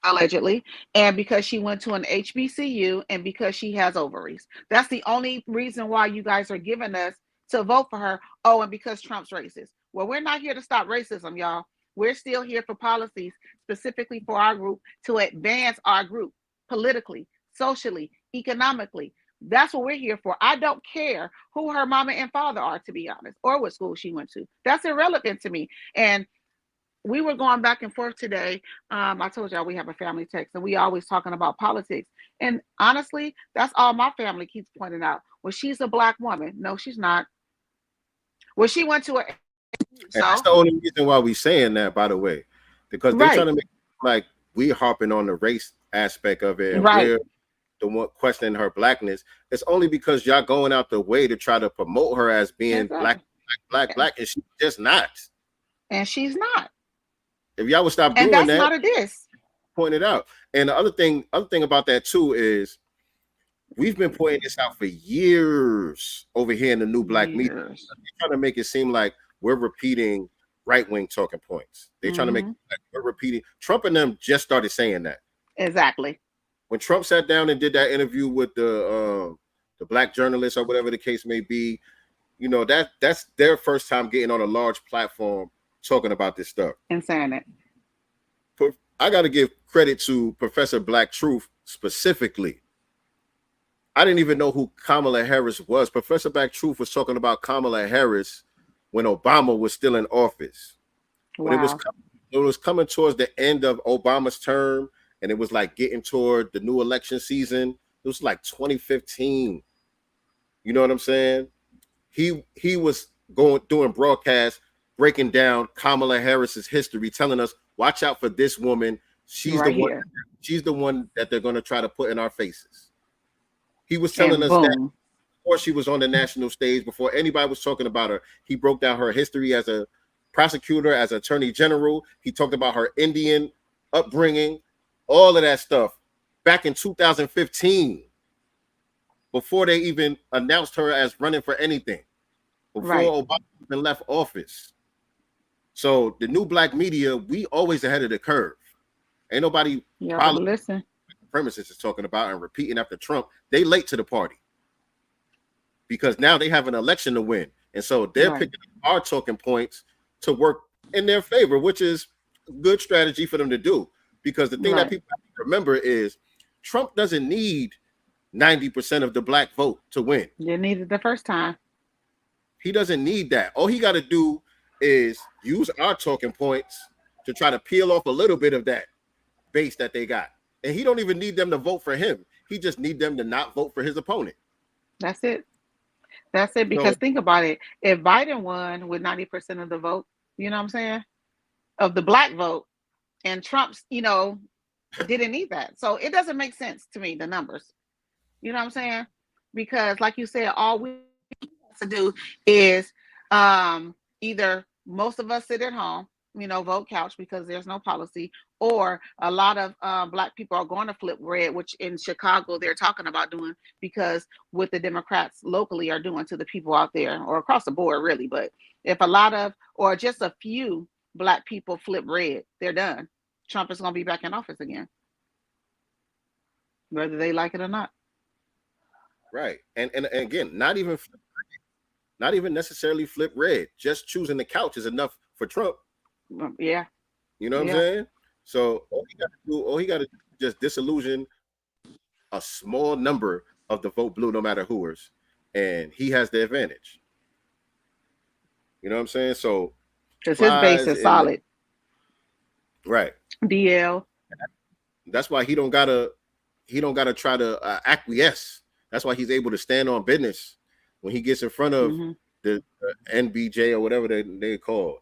allegedly, and because she went to an HBCU and because she has ovaries. That's the only reason why you guys are giving us to vote for her. Oh, and because Trump's racist. Well, we're not here to stop racism, y'all. We're still here for policies specifically for our group to advance our group politically, socially, economically. That's what we're here for. I don't care who her mama and father are, to be honest, or what school she went to. That's irrelevant to me. And we were going back and forth today. I told y'all we have a family text and we always talking about politics. And honestly, that's all my family keeps pointing out. Well, she's a Black woman. No, she's not. Well, she went to a... And that's the only reason why we saying that, by the way, because they're trying to make it like we're harping on the race aspect of it, and we're the one questioning her Blackness. It's only because y'all going out the way to try to promote her as being Black, and she's just not. And she's not. If y'all would stop doing that, that's not a diss. Point it out. And the other thing about that too is we've been pointing this out for years over here in the new Black media. They're trying to make it seem like we're repeating right-wing talking points. They're trying to make it like we're repeating. Trump and them just started saying that. Exactly. When Trump sat down and did that interview with the Black journalist or whatever the case may be, that's their first time getting on a large platform talking about this stuff and saying it. I got to give credit to Professor Black Truth specifically. I didn't even know who Kamala Harris was. Professor Black Truth was talking about Kamala Harris when Obama was still in office. When it was coming towards the end of Obama's term, and it was like getting toward the new election season. It was like 2015. You know what I'm saying? He was doing broadcasts, breaking down Kamala Harris's history, telling us, watch out for this woman. She's the one that they're going to try to put in our faces. He was telling us that before she was on the national stage, before anybody was talking about her. He broke down her history as a prosecutor, as attorney general. He talked about her Indian upbringing, all of that stuff back in 2015, before they even announced her as running for anything, before Obama even left office. So the new Black media, we always ahead of the curve. Ain't nobody listen. Premises is talking about and repeating after Trump. They late to the party because now they have an election to win, and so they're picking up our talking points to work in their favor, which is a good strategy for them to do. Because the thing that people have to remember is Trump doesn't need 90% of the Black vote to win. You need it the first time. He doesn't need that. All he got to do is use our talking points to try to peel off a little bit of that base that they got. And he don't even need them to vote for him. He just need them to not vote for his opponent. That's it. That's it. Because think about it. If Biden won with 90% of the vote, you know what I'm saying? Of the Black vote, and Trump's, didn't need that. So it doesn't make sense to me, the numbers. You know what I'm saying? Because like you said, all we have to do is either most of us sit at home, vote couch because there's no policy, or a lot of Black people are going to flip red, which in Chicago they're talking about doing because what the Democrats locally are doing to the people out there, or across the board really. But if a lot of, or just a few Black people flip red, they're done. Trump is going to be back in office again, whether they like it or not. Right. And again, not even necessarily flip red. Just choosing the couch is enough for Trump. Yeah. You know what I'm saying? So all he got to do is just disillusion a small number of the vote blue, no matter who's, and he has the advantage. You know what I'm saying? So because his base is solid. Right. DL. That's why he don't gotta try to acquiesce. That's why he's able to stand on business when he gets in front of the NBJ or whatever they called.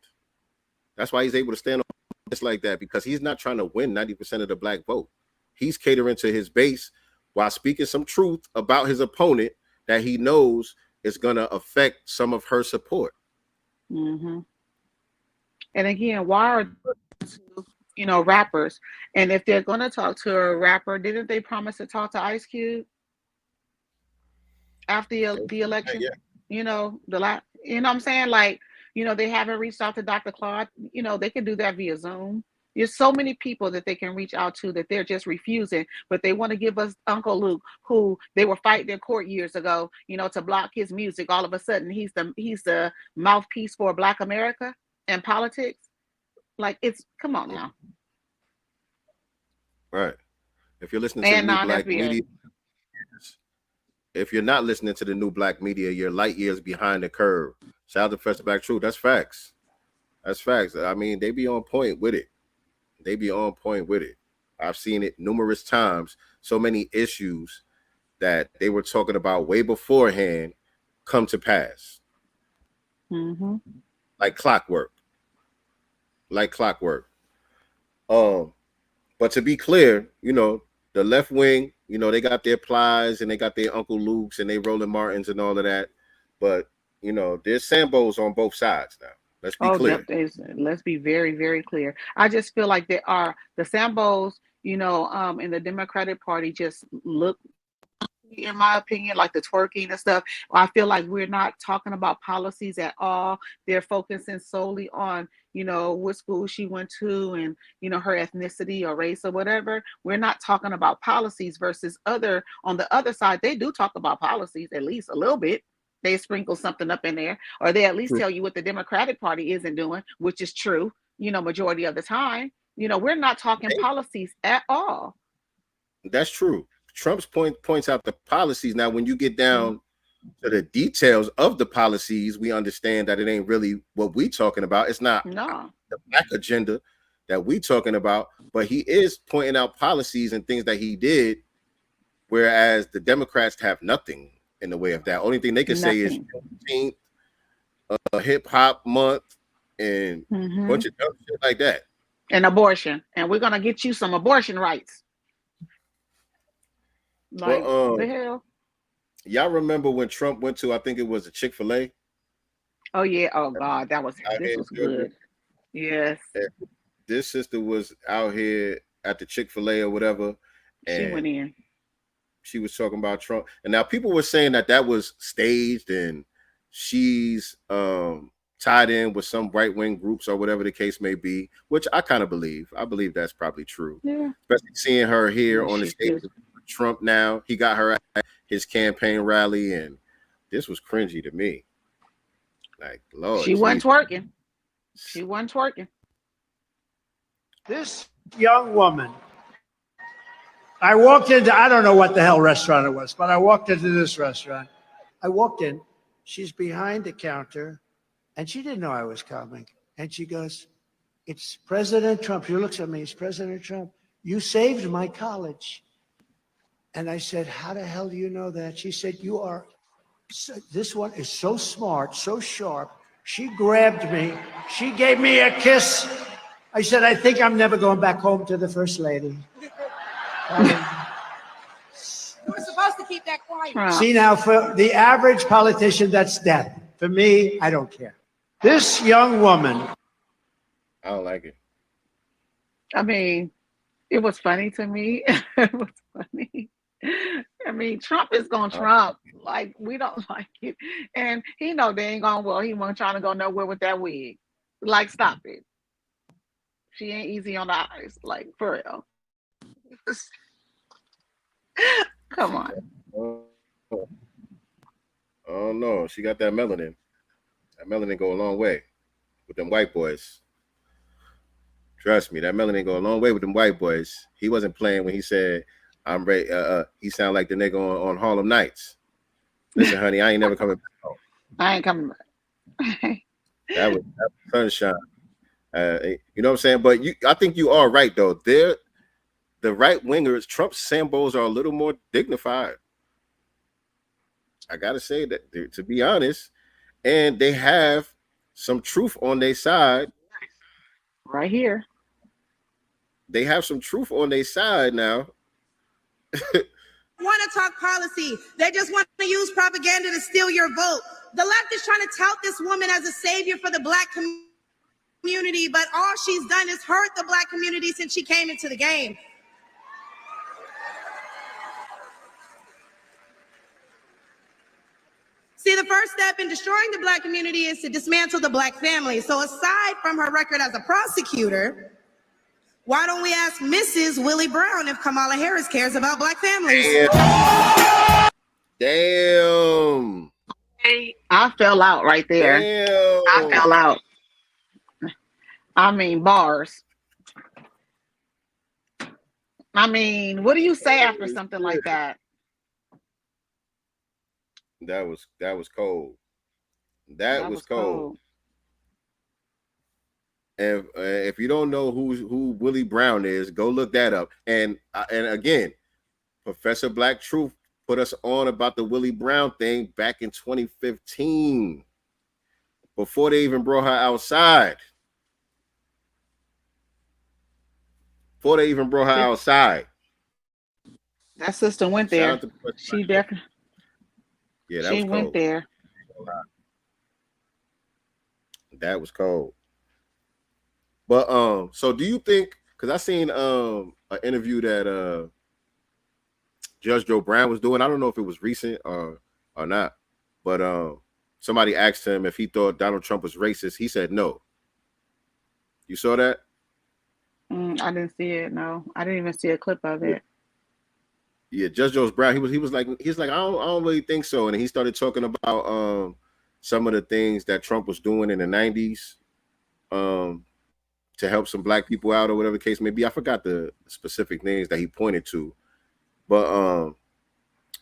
That's why he's able to stand on business like that, because he's not trying to win 90% of the black vote. He's catering to his base while speaking some truth about his opponent that he knows is going to affect some of her support. And again, why are rappers? And if they're going to talk to a rapper, didn't they promise to talk to Ice Cube after the election? You know what I'm saying? Like, they haven't reached out to Dr. Claude. They can do that via Zoom. There's so many people that they can reach out to that they're just refusing, but they want to give us Uncle Luke, who they were fighting in court years ago, to block his music. All of a sudden, he's the mouthpiece for Black America and politics. Like, come on now. Right. If you're listening to the new black media, if you're not listening to the new black media, you're light years behind the curve. Shout out to Professor Black Truth. That's facts. That's facts. I mean, they be on point with it. I've seen it numerous times. So many issues that they were talking about way beforehand come to pass. Like clockwork. But to be clear, the left wing, they got their Plies and they got their Uncle Lukes and they Roland Martins and all of that. But, there's Sambos on both sides now. Let's be clear. Let's be very, very clear. I just feel like there are the Sambos, in the Democratic Party just look, in my opinion, like the twerking and stuff. I feel like we're not talking about policies at all. They're focusing solely on, what school she went to and, her ethnicity or race or whatever. We're not talking about policies versus on the other side, they do talk about policies, at least a little bit. They sprinkle something up in there, or they at least tell you what the Democratic Party isn't doing, which is true, majority of the time. We're not talking policies at all. That's true. Trump's points out the policies. Now, when you get down to the details of the policies, we understand that it ain't really what we talking about. It's not the black agenda that we talking about, but he is pointing out policies and things that he did, whereas the Democrats have nothing in the way of that. Only thing they can say is hip hop month and a bunch of dumb shit like that. And abortion. And we're gonna get you some abortion rights. Like, the hell? Y'all remember when Trump went to, I think it was a Chick-fil-A? Oh yeah. Oh God, this was good. Yes. And this sister was out here at the Chick-fil-A or whatever. And she went in. She was talking about Trump. And now people were saying that was staged and she's tied in with some right-wing groups or whatever the case may be, which I kind of believe. I believe that's probably true. Yeah. Especially seeing her here on the stage with Trump now. He got her at his campaign rally, and this was cringy to me. Like, Lord. She wasn't twerking. She wasn't twerking. This young woman, I walked into, I don't know what the hell restaurant it was, but I walked into this restaurant. I walked in, she's behind the counter, and she didn't know I was coming. And she goes, "It's President Trump." She looks at me, "It's President Trump. You saved my college." And I said, "How the hell do you know that?" She said, "This one is so smart, so sharp." She grabbed me. She gave me a kiss. I said, "I think I'm never going back home to the First Lady." You were supposed to keep that quiet. See, now, for the average politician, that's death. For me, I don't care. This young woman. I don't like it. I mean, it was funny to me. It was funny. I mean, Trump is going to Trump. Like, we don't like it. And he know they ain't going well. He wasn't trying to go nowhere with that wig. Like, stop it. She ain't easy on the eyes, like for real. Come on. Oh no, she got that melanin. That melanin go a long way with them white boys. Trust me, that melanin go a long way with them white boys. He wasn't playing when he said, "I'm ready." He sound like the nigga on Harlem Nights. Listen, honey, I ain't never coming back home. I ain't coming back. That was sunshine. You know what I'm saying? But I think you are right though. The right wingers, Trump's Sambos are a little more dignified. I gotta say that, to be honest, and they have some truth on their side. Right here. They have some truth on their side now. Want to talk policy. They just want to use propaganda to steal your vote. The left is trying to tout this woman as a savior for the black community, but all she's done is hurt the black community since she came into the game. See, the first step in destroying the black community is to dismantle the black family. So aside from her record as a prosecutor, why don't we ask Mrs. Willie Brown if Kamala Harris cares about black families? Damn. I fell out right there. Damn. I fell out. I mean, bars. I mean, what do you say after something like that? That was cold. That was cold. And if you don't know who Willie Brown is, go look that up. And again, Professor Black Truth put us on about the Willie Brown thing back in 2015, before they even brought her outside. Before they even brought her outside. That sister went there. She definitely. Yeah, that she was cold. went there. That was cold. But so do you think? Because I seen an interview that Judge Joe Brown was doing. I don't know if it was recent or not, but somebody asked him if he thought Donald Trump was racist. He said no. You saw that? I didn't see it. No, I didn't even see a clip of it. Yeah, Judge Joe Brown. He was like I don't really think so. And he started talking about some of the things that Trump was doing in the 90s to help some black people out or whatever the case may be. I forgot the specific names that he pointed to. But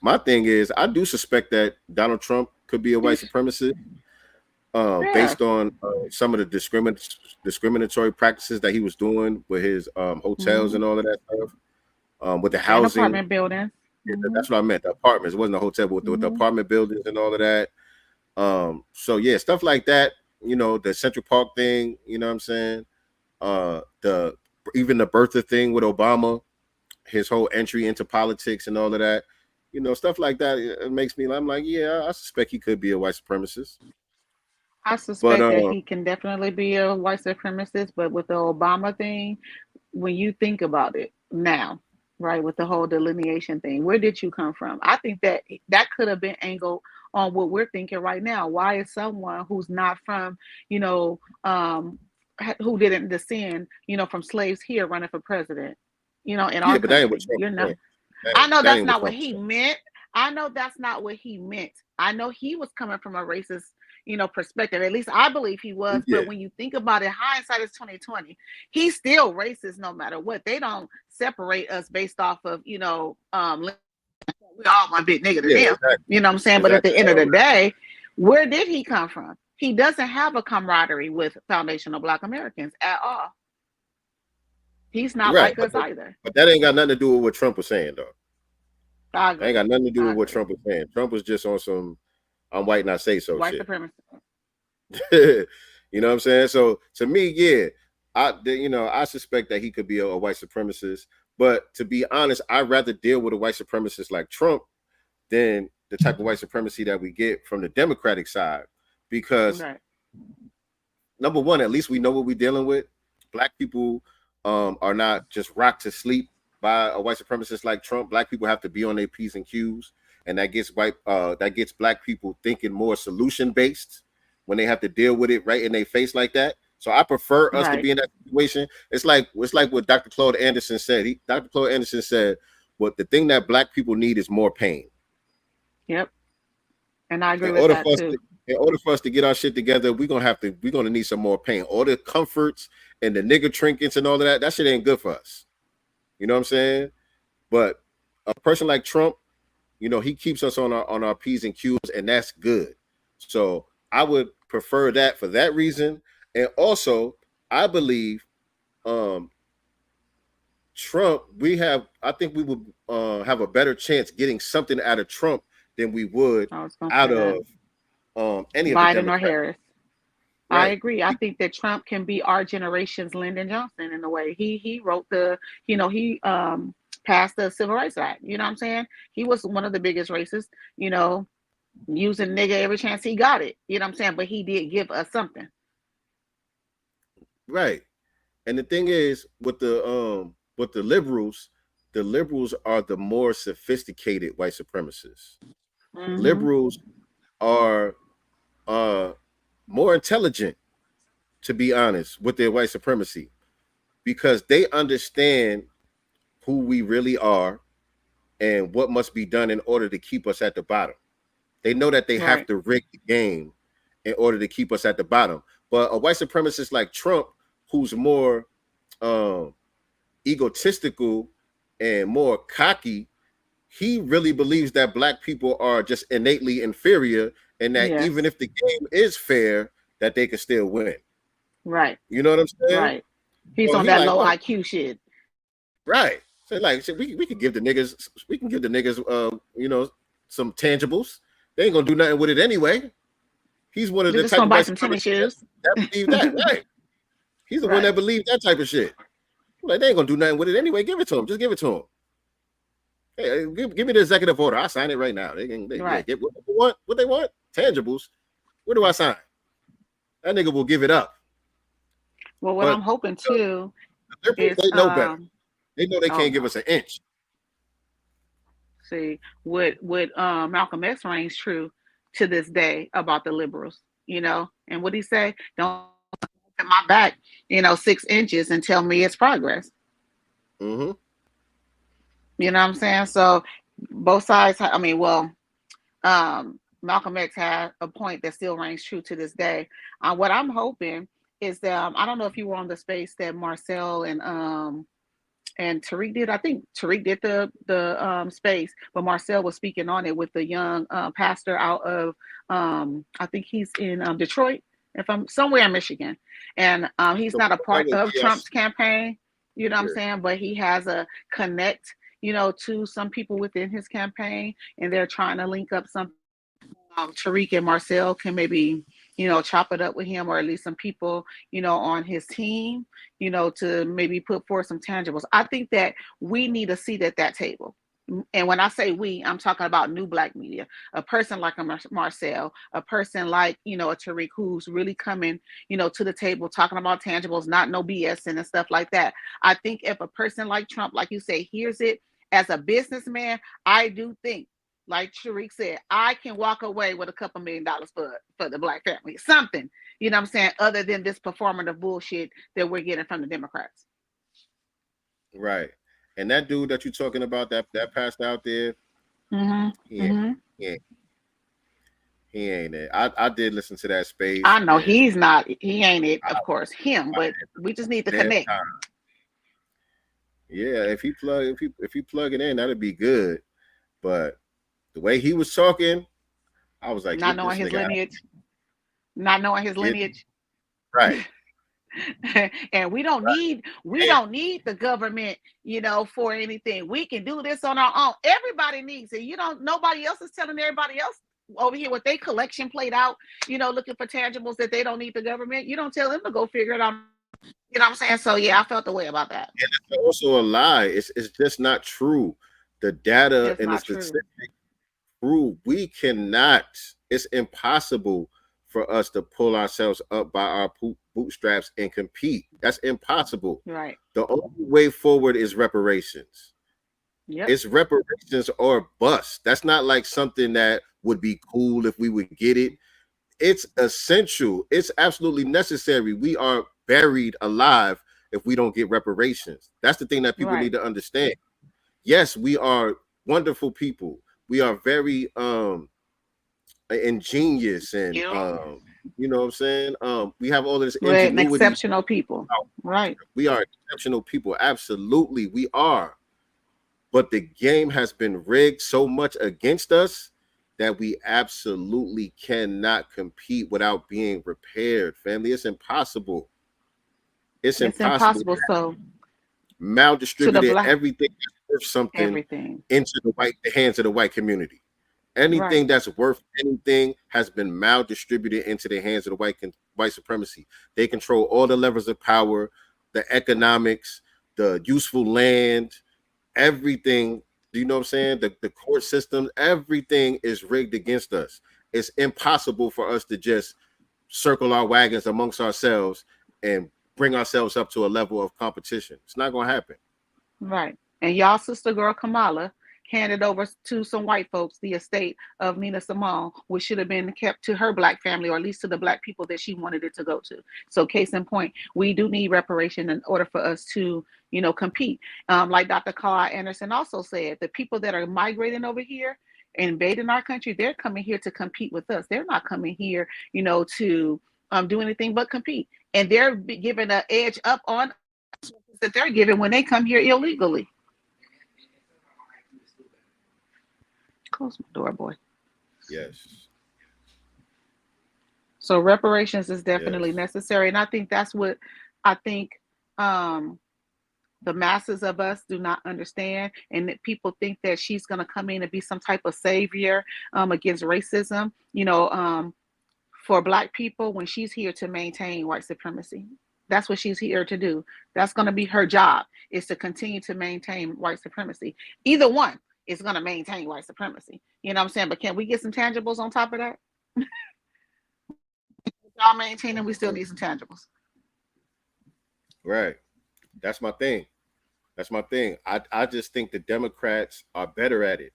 my thing is, I do suspect that Donald Trump could be a white supremacist based on some of the discriminatory practices that he was doing with his hotels and all of that stuff, with the housing. Apartment buildings. Yeah, that's what I meant. The apartments. It wasn't a hotel, but with the apartment buildings and all of that. So yeah, stuff like that. You know, the Central Park thing. You know what I'm saying? Even the birther thing with Obama, his whole entry into politics and all of that. You know, stuff like that. It makes me. I'm like, yeah, I suspect he could be a white supremacist. I suspect that he can definitely be a white supremacist, but with the Obama thing, when you think about it now, right, with the whole delineation thing, where did you come from? I think that could have been angled on what we're thinking right now. Why is someone who's not from, you know, who didn't descend, you know, from slaves here running for president, you know, in our country? You're not. I know that's not what he meant. I know that's not what he meant. I know he was coming from a racist, you know, perspective. At least I believe he was. Yeah. But when you think about it, hindsight is 2020. He's still racist no matter what. They don't separate us based off of, you know, we all one big nigga to them. Exactly. You know what I'm saying? Exactly. But at the end of the day, where did he come from? He doesn't have a camaraderie with foundational Black Americans at all. He's not like us either. But that ain't got nothing to do with what Trump was saying, though. That ain't got nothing to do with what Trump was saying. Trump was just on some I'm white and I say so white shit. Supremacy. You know what I'm saying? So to me, yeah, I suspect that he could be a white supremacist. But to be honest, I'd rather deal with a white supremacist like Trump than the type of white supremacy that we get from the Democratic side. Because number one, at least we know what we're dealing with. Black people are not just rocked to sleep by a white supremacist like Trump. Black people have to be on their P's and Q's, and that gets Black people thinking more solution based when they have to deal with it right in their face like that. So I prefer us to Right. be in that situation. It's like what Dr. Claude Anderson said. Dr. Claude Anderson said, "What the thing that black people need is more pain." Yep. And I agree In with order that for us too. to, in order for us to get our shit together, we're gonna need some more pain. All the comforts and the nigga trinkets and all of that shit ain't good for us. You know what I'm saying? But a person like Trump, you know, he keeps us on our P's and Q's, and that's good. So I would prefer that for that reason. And also, I believe Trump, I think we would have a better chance getting something out of Trump than we would I was gonna out say that. of any of the Biden or Democrats. Harris. I Right. agree. I think that Trump can be our generation's Lyndon Johnson in a way. He wrote he passed the Civil Rights Act. You know what I'm saying? He was one of the biggest racists, using nigga every chance he got it. You know what I'm saying? But he did give us something. Right. And the thing is, with the liberals are the more sophisticated white supremacists. Mhm. Liberals are more intelligent, to be honest, with their white supremacy, because they understand who we really are and what must be done in order to keep us at the bottom. They know that they have Right. to rig the game in order to keep us at the bottom. But a white supremacist like Trump, who's more egotistical and more cocky, he really believes that black people are just innately inferior, and that Yes. even if the game is fair, that they can still win. Right. You know what I'm saying? Right. He's So on he that like, low oh, IQ shit. right. So like, we can give the niggas, some tangibles. They ain't gonna do nothing with it anyway. He's one of They're the just type gonna of buy white some tennis supremacists shoes. that believe that, right? He's the one Right. that believes that type of shit. Like, they ain't gonna do nothing with it anyway. Give it to him. Just give it to him. Hey, give me the executive order. I'll sign it right now. They Right. get what they want. What they want? Tangibles. Where do I sign? That nigga will give it up. Well, what But I'm hoping too the liberals, is they know better. They know they oh can't give no. us an inch. See, would Malcolm X reigns true to this day about the liberals, and what he say? Don't at my back, 6 inches and tell me it's progress. Mm-hmm. You know what I'm saying? So both sides. I mean, well, Malcolm X had a point that still reigns true to this day. What I'm hoping is that I don't know if you were on the space that Marcel and Tariq did. I think Tariq did the space, but Marcel was speaking on it with the young pastor out of I think he's in Detroit, if I'm somewhere in Michigan, and he's So not a that part was of BS. Trump's campaign. You know what I'm Yeah. saying? But he has a connect, to some people within his campaign, and they're trying to link up some. Tariq and Marcel can maybe, chop it up with him, or at least some people, on his team, to maybe put forth some tangibles. I think that we need a seat at that table. And when I say we, I'm talking about new black media, a person like a Marcel, a person like, a Tariq, who's really coming, to the table, talking about tangibles, not no BS and stuff like that. I think if a person like Trump, like you say, hears it as a businessman, I do think, like Tariq said, I can walk away with a couple $1 million for the black family. Something, you know what I'm saying, other than this performative bullshit that we're getting from the Democrats. Right. And that dude that you're talking about that passed out there, Mm-hmm. he ain't it. I did listen to that space. I know he's not. He ain't it, of course, him. But we just need to connect. Yeah, if he plug it in, that'd be good. But the way he was talking, I was like, not knowing his lineage. Not knowing his lineage. Right. And we don't need the government, for anything. We can do this on our own. Everybody needs it. Nobody else is telling everybody else over here with their collection played out, looking for tangibles, that they don't need the government. You don't tell them to go figure it out. You know what I'm saying? So yeah, I felt the way about that. And it's also a lie. It's just not true. The data and the statistics prove we cannot. It's impossible for us to pull ourselves up by our bootstraps and compete. That's impossible. Right. The only way forward is reparations. Yep. It's reparations or bust. That's not like something that would be cool if we would get it. It's essential. It's absolutely necessary. We are buried alive if we don't get reparations. That's the thing that people need to understand. Yes, we are wonderful people. We are very ingenious and you know what I'm saying? We have all of this ingenuity. We're exceptional people. Right. We are exceptional people. Absolutely, we are. But the game has been rigged so much against us that we absolutely cannot compete without being repaired, family. It's impossible. It's impossible. So maldistributed everything worth something into the hands of the white community. Anything that's worth anything has been maldistributed into the hands of the white supremacy. They control all the levers of power, the economics, the useful land, everything. Do you know what I'm saying? The court system, everything is rigged against us. It's impossible for us to just circle our wagons amongst ourselves and bring ourselves up to a level of competition. It's not going to happen. Right. And y'all sister girl Kamala handed over to some white folks the estate of Nina Simone, which should have been kept to her black family, or at least to the black people that she wanted it to go to. So case in point, we do need reparation in order for us to, you know, compete. Like Dr. Carl Anderson also said, the people that are migrating over here, invading our country, they're coming here to compete with us. They're not coming here, you know, to do anything but compete. And they're giving an edge up on us that they're giving when they come here illegally. Close my door, boy. Yes. So reparations is definitely necessary. And I think that's what I think the masses of us do not understand. And that people think that she's going to come in and be some type of savior against racism, you know, for black people, when she's here to maintain white supremacy. That's what she's here to do. That's going to be her job, is to continue to maintain white supremacy. Either one is going to maintain white supremacy. You know what I'm saying? But can we get some tangibles on top of that? Y'all maintaining, we still need some tangibles. Right. That's my thing. That's my thing. I just think the Democrats are better at it.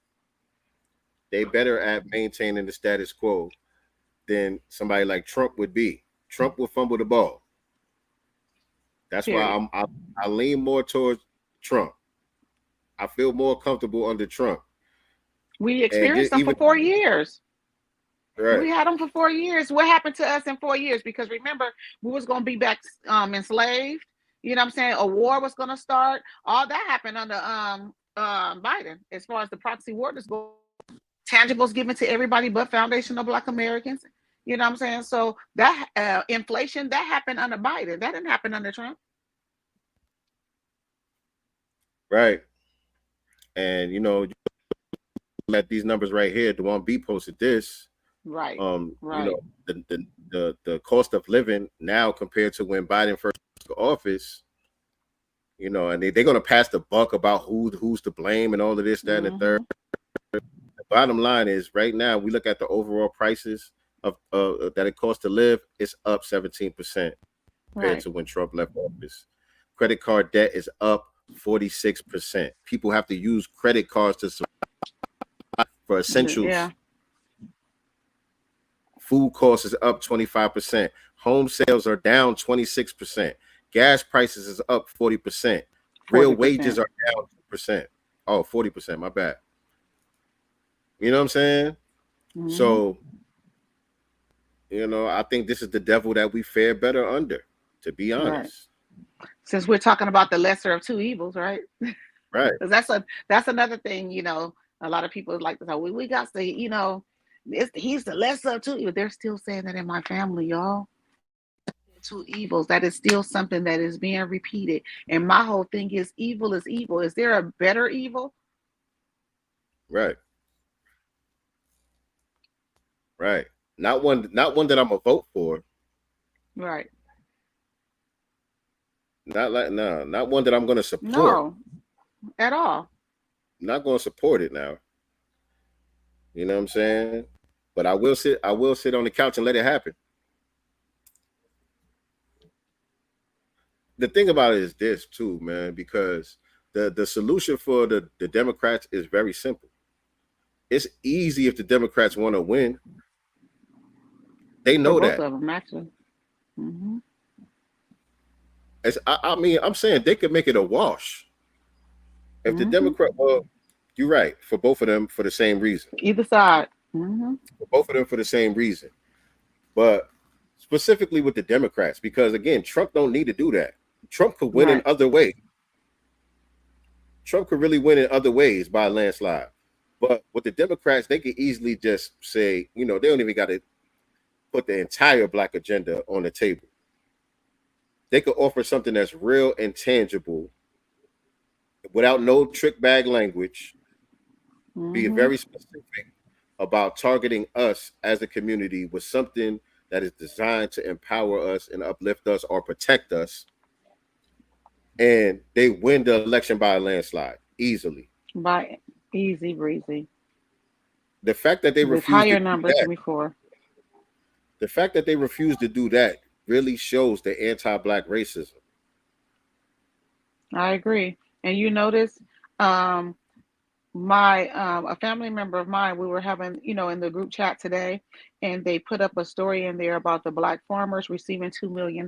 They better at maintaining the status quo than somebody like Trump would be. Trump will fumble the ball. That's why I lean more towards Trump. I feel more comfortable under Trump. We experienced them for 4 years. Right. We had them for 4 years. What happened to us in 4 years? Because remember, we was going to be back enslaved. You know what I'm saying? A war was going to start. All that happened under Biden. As far as the proxy wars go, tangibles given to everybody but foundational Black Americans. You know what I'm saying? So that inflation, that happened under Biden. That didn't happen under Trump. Right. And, you know, let these numbers right here, the one B posted this. Right. Right. You know, the cost of living now compared to when Biden first took office, you know, and they're going to pass the buck about who's to blame and all of this, that, and the third. The bottom line is right now, we look at the overall prices of that it costs to live, it's up 17% compared to when Trump left office. Credit card debt is up 46%. People have to use credit cards to survive for essentials. Yeah. Food costs is up 25%. Home sales are down 26%. Gas prices is up 40%. Real wages are down 2%. Oh, 40%, my bad. You know what I'm saying? Mm-hmm. So, you know, I think this is the devil that we fare better under, to be honest. Right. Since we're talking about the lesser of two evils, right? Right. Because that's another thing, you know, a lot of people like to say, we got to, you know, he's the lesser of two evils. They're still saying that in my family, y'all. Two evils. That is still something that is being repeated. And my whole thing is evil is evil. Is there a better evil? Right. Right. Not one that I'm gonna vote for. Right. Not one that I'm gonna support. No, at all. Not gonna support it now. You know what I'm saying? But I will sit on the couch and let it happen. The thing about it is this too, man, because the solution for the Democrats is very simple. It's easy if the Democrats want to win. They know for that. both of them, actually. Mm-hmm. I mean, I'm saying they could make it a wash. If the Democrat, well, you're right, for both of them for the same reason. Either side. For both of them for the same reason. But specifically with the Democrats, because again, Trump don't need to do that. Trump could win in other ways. Trump could really win in other ways by a landslide. But with the Democrats, they could easily just say, you know, they don't even got to put the entire black agenda on the table. They could offer something that's real and tangible without no trick bag language, being very specific about targeting us as a community with something that is designed to empower us and uplift us or protect us. And they win the election by a landslide easily. By easy breezy. The fact that they with refuse higher to numbers do than that, before. the fact that they refuse to do that really shows the anti-black racism. I agree. And you notice, my a family member of mine, we were having, you know, in the group chat today, and they put up a story in there about the black farmers receiving $2 million.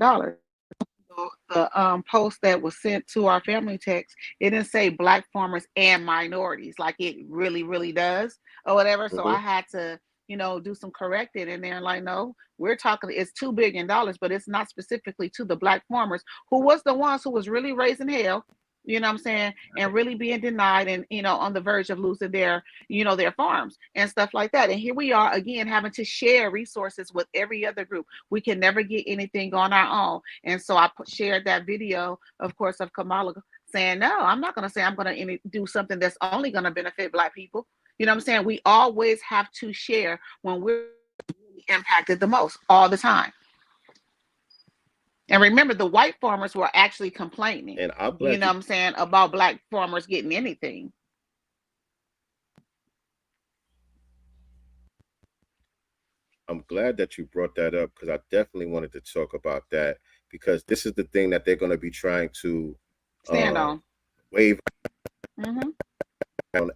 The post that was sent to our family text, it didn't say black farmers and minorities like it really does or whatever. So I had to, you know, do some correcting, and they're like, no, we're talking, it's $2 billion, but it's not specifically to the black farmers who was the ones who was really raising hell, you know what I'm saying, and really being denied and, you know, on the verge of losing their, you know, their farms and stuff like that. And here we are again having to share resources with every other group. We can never get anything on our own. And so I shared that video, of course, of Kamala saying, no, I'm not going to say I'm going to do something that's only going to benefit black people. You know what I'm saying? We always have to share when we're impacted the most, all the time. And remember, the white farmers were actually complaining, and you know what I'm saying, about black farmers getting anything. I'm glad that you brought that up, because I definitely wanted to talk about that, because this is the thing that they're going to be trying to stand on, wave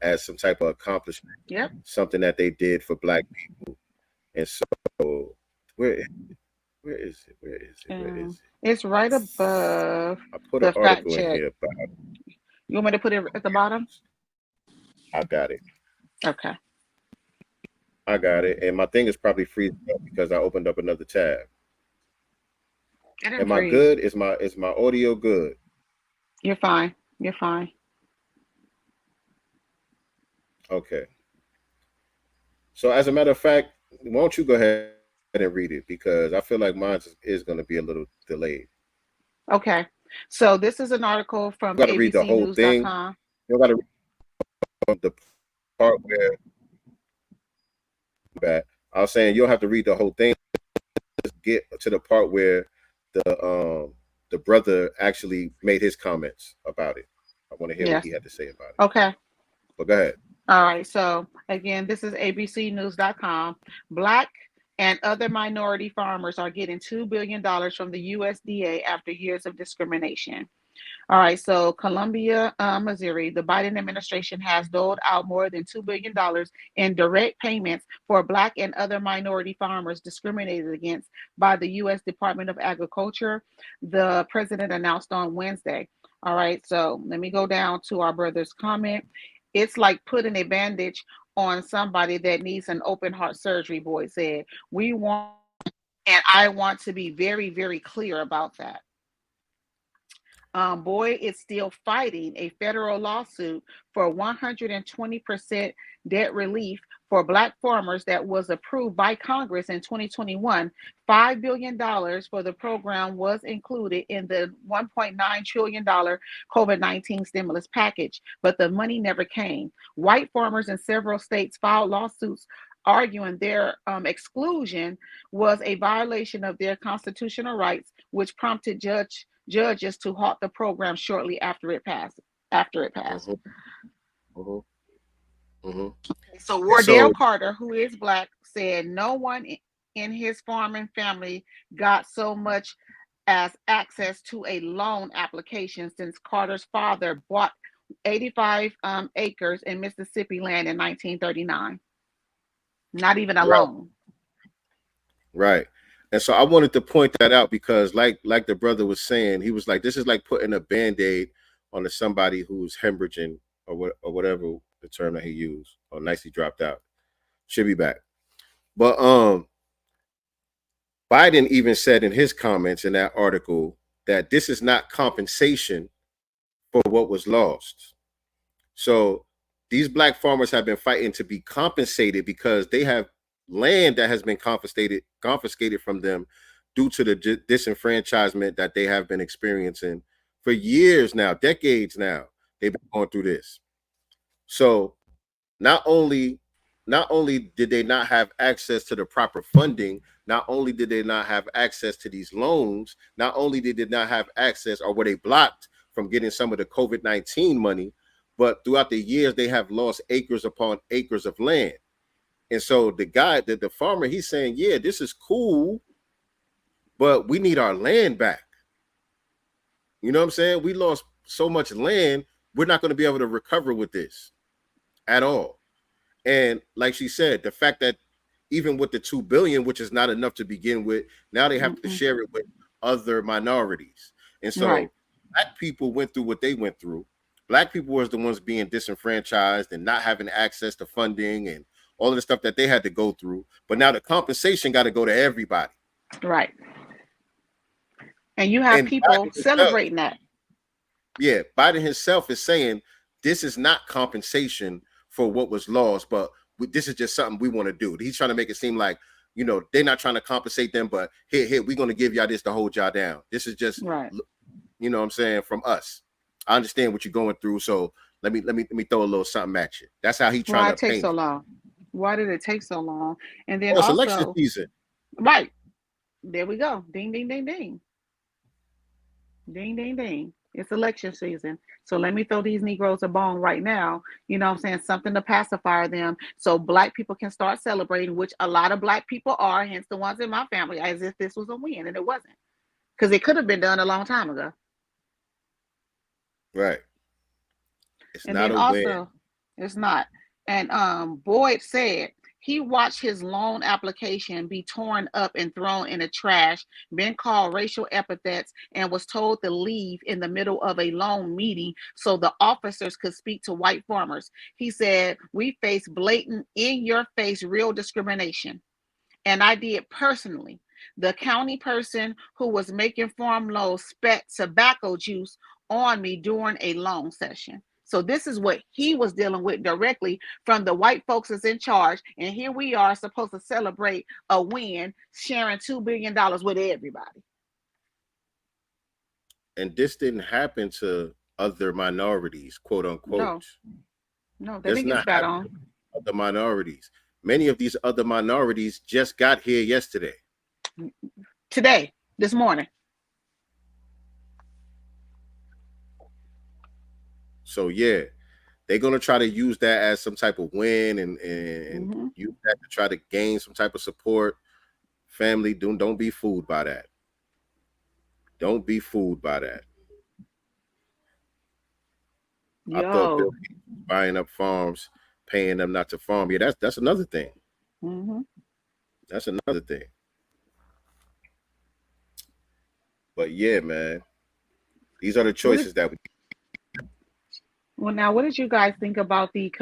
as some type of accomplishment. Yep. Something that they did for black people. And so where is it? It's right above. I put the an article fact in check. here about it. You want me to put it at the bottom? I got it. Okay. I got it. And my thing is probably freezing up because I opened up another tab. Am I good? Is my audio good? You're fine. You're fine. Okay. So as a matter of fact, why don't you go ahead and read it, because I feel like mine is going to be a little delayed. Okay. So this is an article from You got to read the whole thing. You got to read the part where I was saying you don't have to read the whole thing. Just get to the part where the brother actually made his comments about it. I want to hear what he had to say about it. Okay. But go ahead. All right. So again, this is abcnews.com. Black and other minority farmers are getting $2 billion from the USDA after years of discrimination. All right, so Columbia, Missouri, the Biden administration has doled out more than $2 billion in direct payments for Black and other minority farmers discriminated against by the U.S. Department of Agriculture, the president announced on Wednesday. All right, so let me go down to our brother's comment. It's like putting a bandage on somebody that needs an open heart surgery, Boyd said. We want, and I want to be very, very clear about that. Boyd is still fighting a federal lawsuit for 120% debt relief for Black farmers that was approved by Congress in 2021. $5 billion for the program was included in the $1.9 trillion COVID-19 stimulus package, but the money never came. White farmers in several states filed lawsuits arguing their exclusion was a violation of their constitutional rights, which prompted judges to halt the program shortly after it passed. So Wardell Carter, who is Black, said no one in his farming family got so much as access to a loan application since Carter's father bought 85 acres in Mississippi land in 1939. Not even a loan. Right. And so I wanted to point that out because like the brother was saying, he was like, this is like putting a Band-Aid on somebody who's hemorrhaging or whatever the term that he used. Oh, nice, he dropped out. Should be back. But Biden even said in his comments in that article that this is not compensation for what was lost. So these black farmers have been fighting to be compensated because they have land that has been confiscated from them due to the disenfranchisement that they have been experiencing for years now, decades now. They've been going through this. So not only did they not have access to the proper funding, not only did they not have access to these loans, not only did they not have access, or were they blocked from getting some of the COVID-19 money, but throughout the years they have lost acres upon acres of land. And so the farmer, he's saying, yeah, this is cool, but we need our land back. You know what I'm saying? We lost so much land, we're not going to be able to recover with this at all. And like she said, the fact that even with the $2 billion, which is not enough to begin with, now they have to share it with other minorities. And so black people went through what they went through. Black people was the ones being disenfranchised and not having access to funding and all of the stuff that they had to go through. But now the compensation got to go to everybody. Right. And you have people celebrating that. Yeah, Biden himself is saying this is not compensation for what was lost, but this is just something we want to do. He's trying to make it seem like, you know, they're not trying to compensate them, but here, we're going to give y'all this to hold y'all down. This is just, you know what I'm saying, from us. I understand what you're going through, so let me throw a little something at you. That's how he trying to paint. Why it take so long? Why did it take so long? And then it's also election season. Right. There we go. Ding, ding, ding, ding. Ding, ding, ding. It's election season. So let me throw these Negroes a bone right now. You know what I'm saying? Something to pacify them so black people can start celebrating, which a lot of black people are, hence the ones in my family, as if this was a win, and it wasn't. Because it could have been done a long time ago. Right. It's And not then a also, win. it's not. And Boyd said he watched his loan application be torn up and thrown in the trash, been called racial epithets, and was told to leave in the middle of a loan meeting so the officers could speak to white farmers. He said, we face blatant, in-your-face, real discrimination. And I did personally. The county person who was making farm loans spat tobacco juice on me during a loan session. So this is what he was dealing with directly from the white folks that's in charge. And here we are supposed to celebrate a win, sharing $2 billion with everybody. And this didn't happen to other minorities, quote unquote. No, they didn't get spat on. Other minorities. Many of these other minorities just got here yesterday. Today, this morning. So yeah, they're gonna try to use that as some type of win and use that to try to gain some type of support. Family, don't be fooled by that. Don't be fooled by that. I thought Bill Gates was buying up farms, paying them not to farm. Yeah, that's another thing. That's another thing. But yeah, man, these are the choices that we. Well, now, what did you guys think about the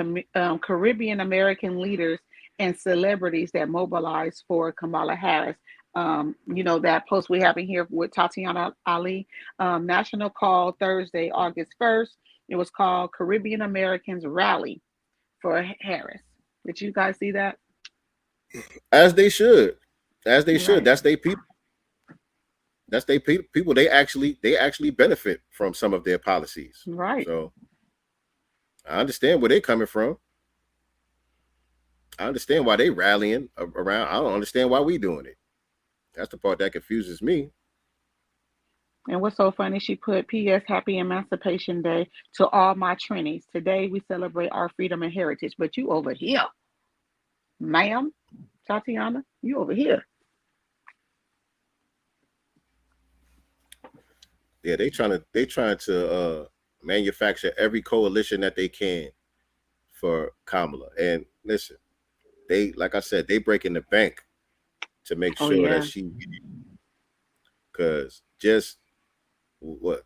Caribbean American leaders and celebrities that mobilized for Kamala Harris? You know, that post we have in here with Tatiana Ali, National Call Thursday, August 1st. It was called Caribbean Americans Rally for Harris. Did you guys see that? As they should. As they should. That's their people. That's their people. They actually benefit from some of their policies. Right. So I understand where they're coming from. I understand why they rallying around. I don't understand why we doing it. That's the part that confuses me. And what's so funny, she put, P.S. Happy Emancipation Day to all my Trinis. Today we celebrate our freedom and heritage. But you over here, ma'am, Tatiana, you over here. Yeah, they trying to manufacture every coalition that they can for Kamala. And listen, they, like I said, they breaking the bank to make Oh sure that yeah. she, because just what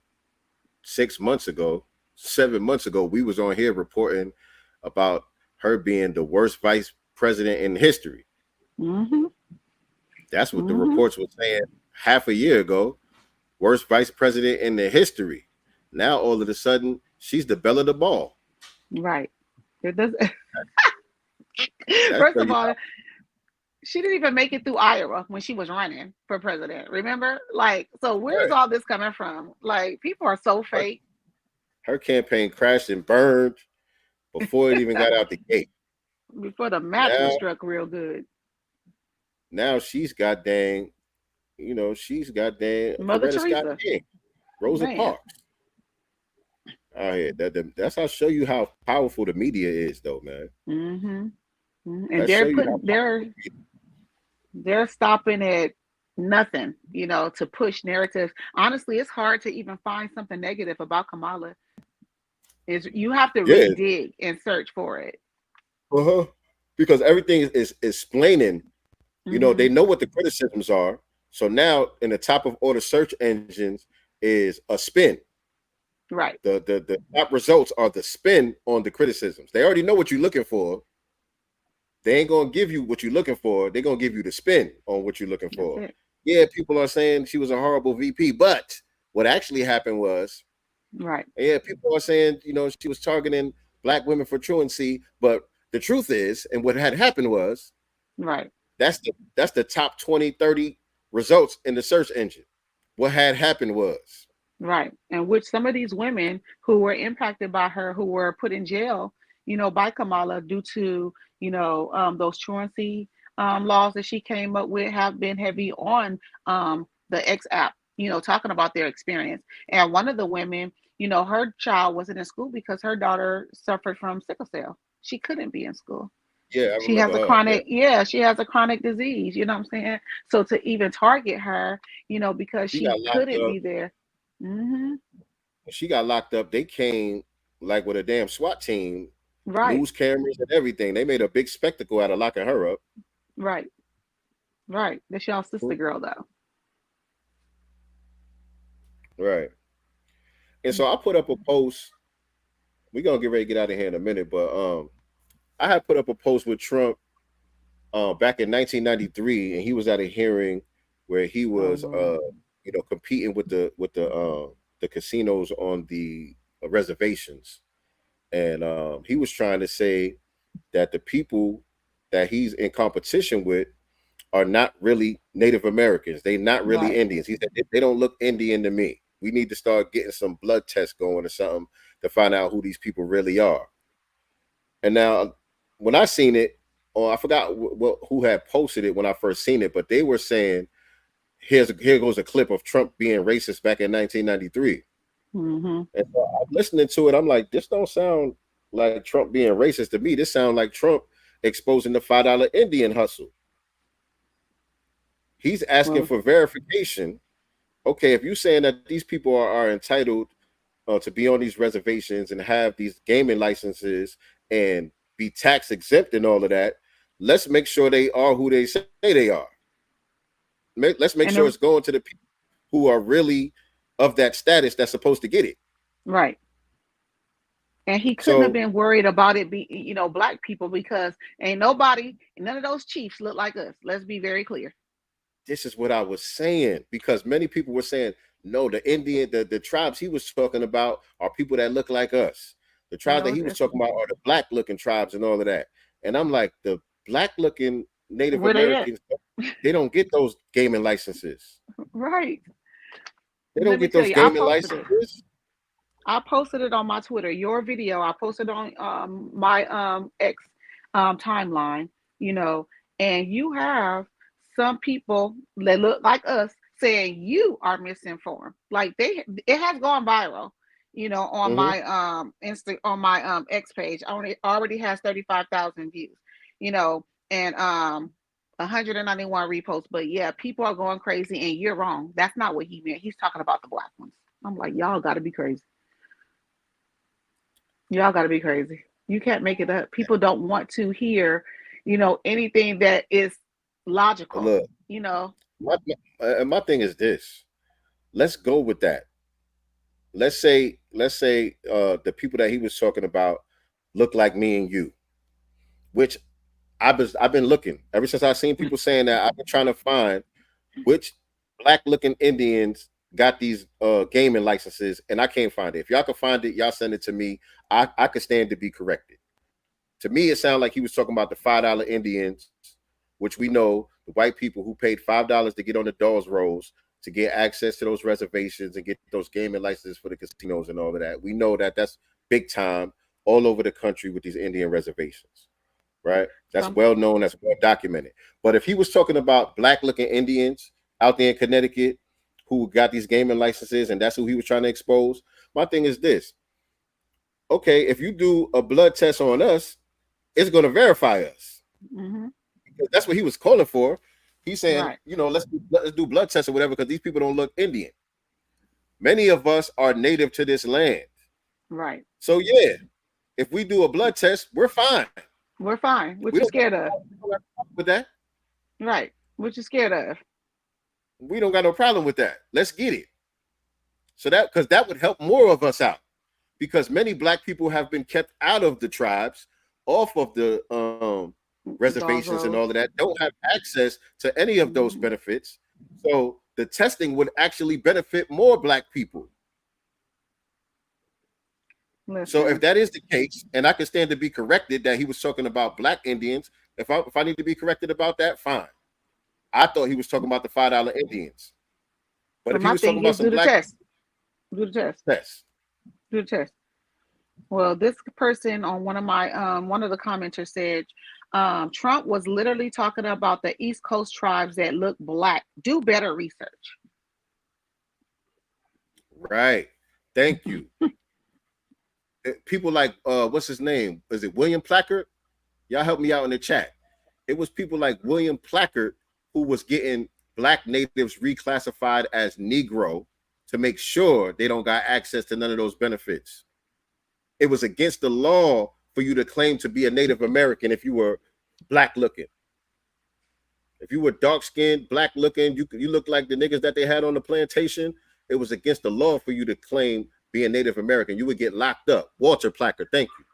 6 months ago, 7 months ago, we was on here reporting about her being the worst vice president in history. Mm-hmm. That's what the Mm-hmm. reports were saying half a year ago. Worst vice president in the history. Now all of a sudden, she's the belle of the ball. Right. It does. That's First how of you all, she didn't even make it through Iowa when she was running for president. Remember? Like, so where's right. all this coming from? Like, people are so fake. Her campaign crashed and burned before it even got out the gate. Before the match was Now, struck real good. now she's got dang, she's got dang Mother Coretta Scott Teresa. King, Rosa Man. Parks. Out here, that's how show you how powerful the media is, though, man. Mm-hmm. And That show you how powerful they're stopping at nothing, to push narratives. Honestly, it's hard to even find something negative about Kamala. You have to really dig and search for it. Because everything is explaining. Mm-hmm. They know what the criticisms are. So now in the top of order search engines is a spin. Right. The top results are the spin on the criticisms. They already know what you're looking for. They ain't gonna give you what you're looking for. They're gonna give you the spin on what you're looking for. Yeah, people are saying she was a horrible VP, but what actually happened was, right. Yeah, people are saying, she was targeting black women for truancy, but the truth is, and what had happened was, right. That's the top 20, 30 results in the search engine. What had happened was. Right. And which some of these women who were impacted by her, who were put in jail, by Kamala due to, those truancy laws that she came up with, have been heavy on the X app, talking about their experience. And one of the women, her child wasn't in school because her daughter suffered from sickle cell. She couldn't be in school. Yeah, I she has remember a her, chronic, she has a chronic disease, you know what I'm saying? So to even target her, because She she got locked couldn't up. be there. Mm-hmm. When she got locked up, they came like with a damn SWAT team, Right. news cameras and everything. They made a big spectacle out of locking her up. Right. Right. That's y'all sister girl, though. Right. And so I put up a post. We're gonna get ready to get out of here in a minute, but I had put up a post with Trump back in 1993, and he was at a hearing where he was competing with the casinos on the reservations, and he was trying to say that the people that he's in competition with are not really Native Americans. They're not really Indians. He said they don't look Indian to me. We need to start getting some blood tests going or something to find out who these people really are. And now, when I seen it, I forgot who had posted it when I first seen it, but they were saying, here goes a clip of Trump being racist back in 1993. Mm-hmm. And so I'm listening to it. I'm like, this don't sound like Trump being racist to me. This sounds like Trump exposing the $5 Indian hustle. He's asking for verification. Okay, if you're saying that these people are entitled to be on these reservations and have these gaming licenses and be tax exempt and all of that, let's make sure they are who they say they are. Let's make sure it's going to the people who are really of that status that's supposed to get it. Right. And he couldn't have been worried about it be black people, because ain't none of those chiefs look like us. Let's be very clear. This is what I was saying, because many people were saying, no, the Indian, the tribes he was talking about are people that look like us. The tribes that he was talking about are the black looking tribes and all of that. And I'm like, the black looking Native Americans, they don't get those gaming licenses. Right. They don't get those gaming licenses. I posted it on my Twitter. Your video, I posted on my X timeline, and you have some people that look like us saying you are misinformed. Like it has gone viral, on my on my X page. Already has 35,000 views, and 191 reposts. But yeah, people are going crazy, and you're wrong. That's not what he meant. He's talking about the black ones. I'm like, y'all got to be crazy. Y'all got to be crazy. You can't make it up. People don't want to hear, anything that is logical. Look, you know. My thing is this. Let's go with that. Let's say the people that he was talking about look like me and you, which I've been looking ever since I've seen people saying that. I've been trying to find which black looking Indians got these gaming licenses, and I can't find it. If y'all can find it, y'all send it to me. I could stand to be corrected. To me, it sounded like he was talking about the $5 Indians, which we know the white people who paid $5 to get on the dolls rolls to get access to those reservations and get those gaming licenses for the casinos and all of that. We know that that's big time all over the country with these Indian reservations, right? That's well known, that's well documented. But if he was talking about black looking Indians out there in Connecticut who got these gaming licenses and that's who he was trying to expose, my thing is this. Okay, if you do a blood test on us, it's going to verify us. Mm-hmm. That's what he was calling for. He's saying, Right. you know, let's do blood tests or whatever because these people don't look Indian. Many of us are native to this land. Right. So yeah, if we do a blood test, we're fine. We're fine. What you scared of? With that? Right. What you scared of? We don't got no problem with that. Let's get it. So that because that would help more of us out. Because many black people have been kept out of the tribes, off of the reservations and all of that, don't have access to any of those benefits. So the testing would actually benefit more black people. Listen. So if that is the case, and I can stand to be corrected that he was talking about black Indians, if I need to be corrected about that, fine. I thought he was talking about the $5 Indians. But if he was talking about some black test. Do the test. Do the test. Well, this person on one of my one of the commenters said Trump was literally talking about the East Coast tribes that look black. Do better research. Right. Thank you. People like what's his name? Is it William Placard? Y'all help me out in the chat. It was people like William Placard who was getting black natives reclassified as Negro to make sure they don't got access to none of those benefits. It was against the law for you to claim to be a Native American if you were black looking. If you were dark skinned, black looking, you look like the niggas that they had on the plantation. It was against the law for you to claim being Native American. You would get locked up. Walter Placard, thank you.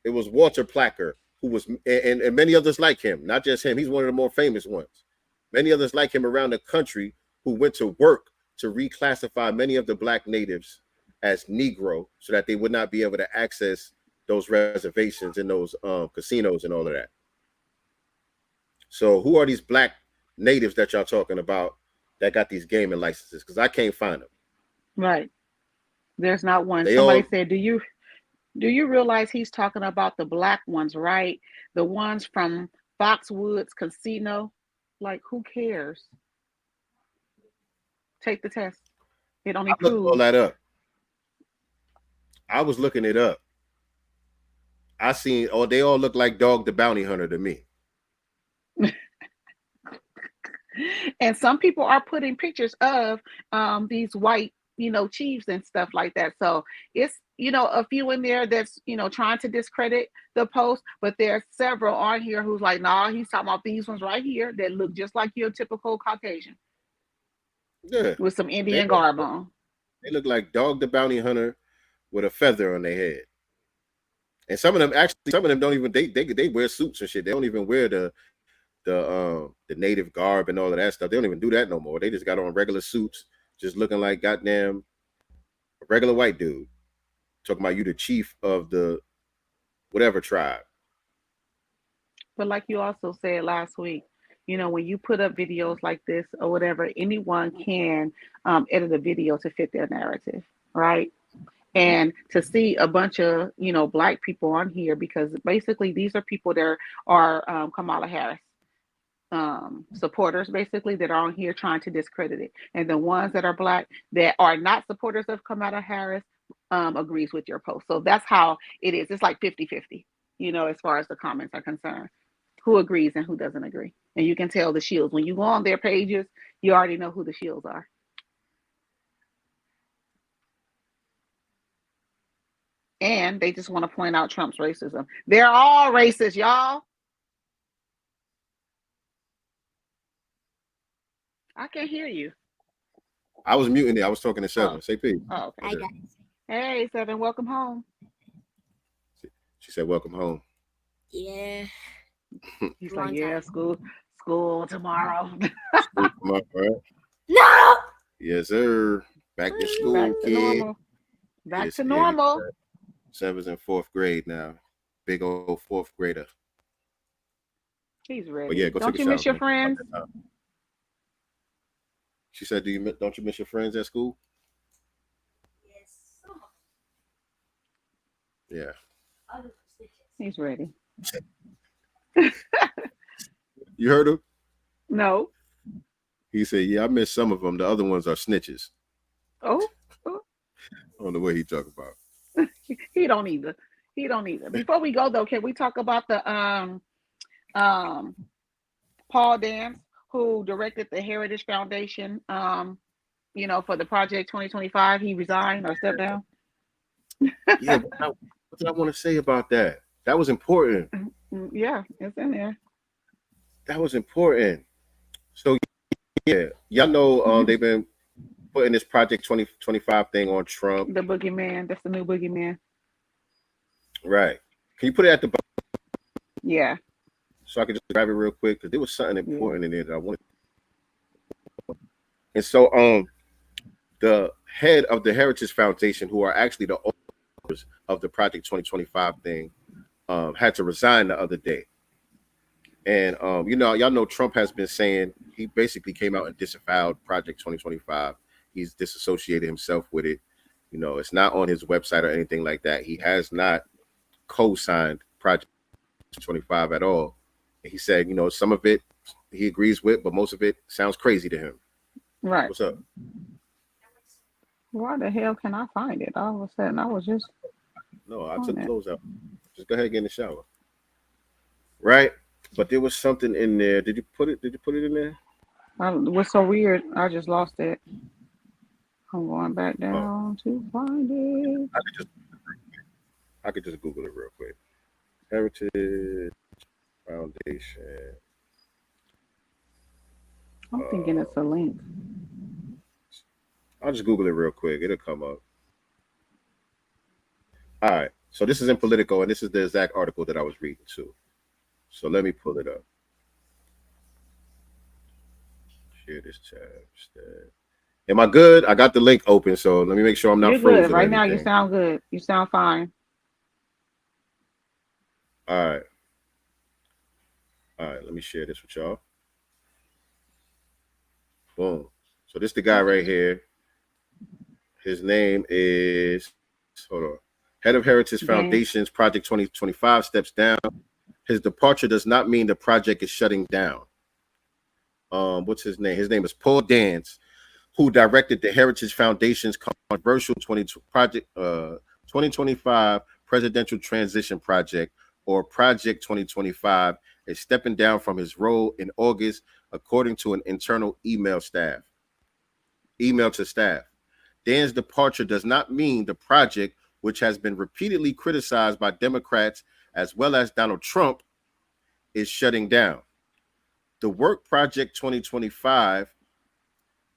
It was Walter Placard who was, and many others like him, not just him. He's one of the more famous ones. Many others like him around the country who went to work to reclassify many of the black natives as Negro so that they would not be able to access those reservations and those casinos and all of that. So who are these black natives that y'all talking about that got these gaming licenses? Because I can't find them. Right. There's not one. Somebody said, do you realize he's talking about the black ones, right? The ones from Foxwoods Casino. Like, who cares? Take the test. It only proves. I looked all that up. I was looking it up. I seen, they all look like Dog the Bounty Hunter to me. And some people are putting pictures of these white, chiefs and stuff like that. So it's, a few in there that's, trying to discredit the post, but there's several on here who's like, nah, he's talking about these ones right here that look just like your typical Caucasian. Yeah. With some Indian garb on. They look like Dog the Bounty Hunter with a feather on their head. And some of them don't even, they wear suits and shit. They don't even wear the native garb and all of that stuff. They don't even do that no more. They just got on regular suits, just looking like goddamn a regular white dude. Talking about you the chief of the whatever tribe. But like you also said last week, when you put up videos like this or whatever, anyone can edit a video to fit their narrative, right? And to see a bunch of, black people on here, because basically these are people that are Kamala Harris supporters, basically, that are on here trying to discredit it. And the ones that are black that are not supporters of Kamala Harris agrees with your post. So that's how it is. It's like 50-50, as far as the comments are concerned. Who agrees and who doesn't agree. And you can tell the shields. When you go on their pages, you already know who the shields are. And they just want to point out Trump's racism. They're all racist, y'all. I can't hear you. I was muting it. I was talking to Seven. Oh. Say peace. Oh, okay. Okay. Hey, Seven, welcome home. She said, "Welcome home." Yeah. He's like, yeah, school tomorrow. School tomorrow, right? No. Yes, sir. Back to school, Back to kid. normal. Back Yes, to yeah, normal. Seven's in 4th grade now. Big old 4th grader. He's ready. But yeah, go Don't take a you miss shower, your man. friends? She said, don't you miss your friends at school?" Yeah. He's ready. You heard him? No. He said, "Yeah, I miss some of them. The other ones are snitches." Oh. I don't know what he talking about. He don't either. He don't either. Before we go though, can we talk about the Paul Dance, who directed the Heritage Foundation, for the Project 2025? He resigned or stepped down. Yeah, what did I want to say about that? That was important. Yeah, it's in there. That was important. So yeah, y'all know they've been putting this Project 2025 thing on Trump. The boogeyman. That's the new boogeyman. Right. Can you put it at the bottom? Yeah. So I could just grab it real quick, because there was something important in there that I wanted. And so the head of the Heritage Foundation, who are actually the owners of the Project 2025 thing, had to resign the other day. And y'all know Trump has been saying, he basically came out and disavowed Project 2025. He's disassociated himself with it. It's not on his website or anything like that. He has not co-signed Project 25 at all. And he said, some of it he agrees with, but most of it sounds crazy to him. Right. What's up? Why the hell can I find it? All of a sudden, I was just. No, I took clothes out. Just go ahead and get in the shower. Right? But there was something in there. Did you put it in there? What's so weird? I just lost it. I'm going back down to find it. I could just Google it real quick. Heritage Foundation. I'm thinking it's a link. I'll just Google it real quick. It'll come up. All right. So this is in Politico, and this is the exact article that I was reading too. So let me pull it up. Share this tab. Am I good? I got the link open, so let me make sure I'm not frozen. You're good. Right now, you sound good. You sound fine. All right. Let me share this with y'all. Boom. So this is the guy right here. His name is, hold on, head of Heritage Foundation's Project 2025 steps down. His departure does not mean the project is shutting down. What's his name? His name is Paul Dance, who directed the Heritage Foundation's controversial 2025 Presidential Transition Project, or Project 2025, is stepping down from his role in August, according to an internal email to staff. Dan's departure does not mean the project, which has been repeatedly criticized by Democrats as well as Donald Trump, is shutting down. The work Project 2025,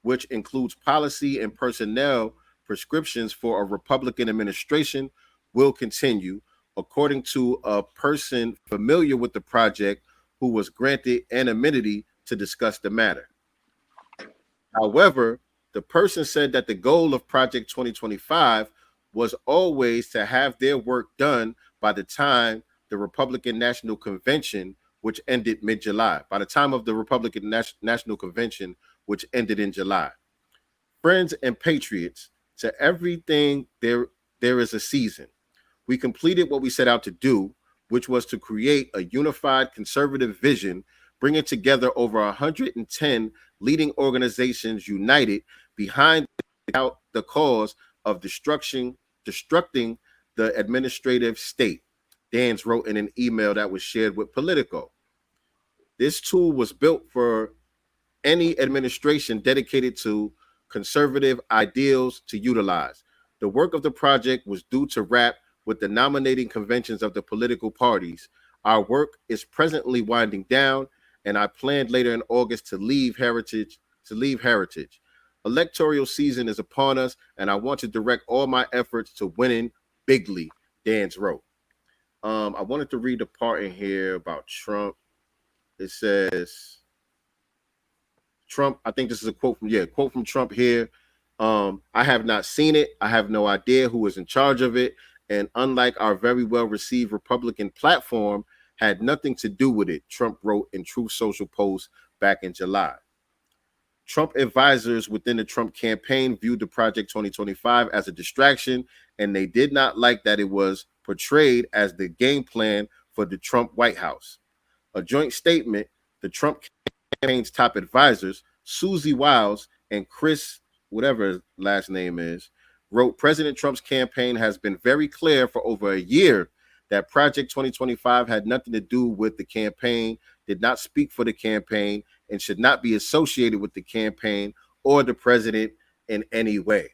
which includes policy and personnel prescriptions for a Republican administration, will continue, according to a person familiar with the project who was granted anonymity to discuss the matter. However, the person said that the goal of Project 2025 was always to have their work done by the time the Republican National Convention, which ended mid-July, by the time of the Republican National Convention, which ended in July. Friends and patriots, to everything there is a season. We completed what we set out to do, which was to create a unified conservative vision, bringing together over 110 leading organizations united behind the cause of destructing the administrative state, Dan's wrote in an email that was shared with Politico. This tool was built for any administration dedicated to conservative ideals to utilize. The work of the project was due to wrap with the nominating conventions of the political parties. Our work is presently winding down, and I planned later in August to leave Heritage to leave heritage. Electoral season is upon us, and I want to direct all my efforts to winning bigly, Dans wrote. I wanted to read the part in here about Trump. It says, Trump, I think this is a quote from Trump here. I have not seen it. I have no idea who is in charge of it. And unlike our very well received Republican platform, had nothing to do with it, Trump wrote in Truth Social post back in July. Trump advisors within the Trump campaign viewed the Project 2025 as a distraction, and they did not like that it was portrayed as the game plan for the Trump White House. A joint statement, the Trump campaign's top advisors, Susie Wiles and Chris, whatever his last name is, wrote, President Trump's campaign has been very clear for over a year that Project 2025 had nothing to do with the campaign, did not speak for the campaign, and should not be associated with the campaign or the president in any way.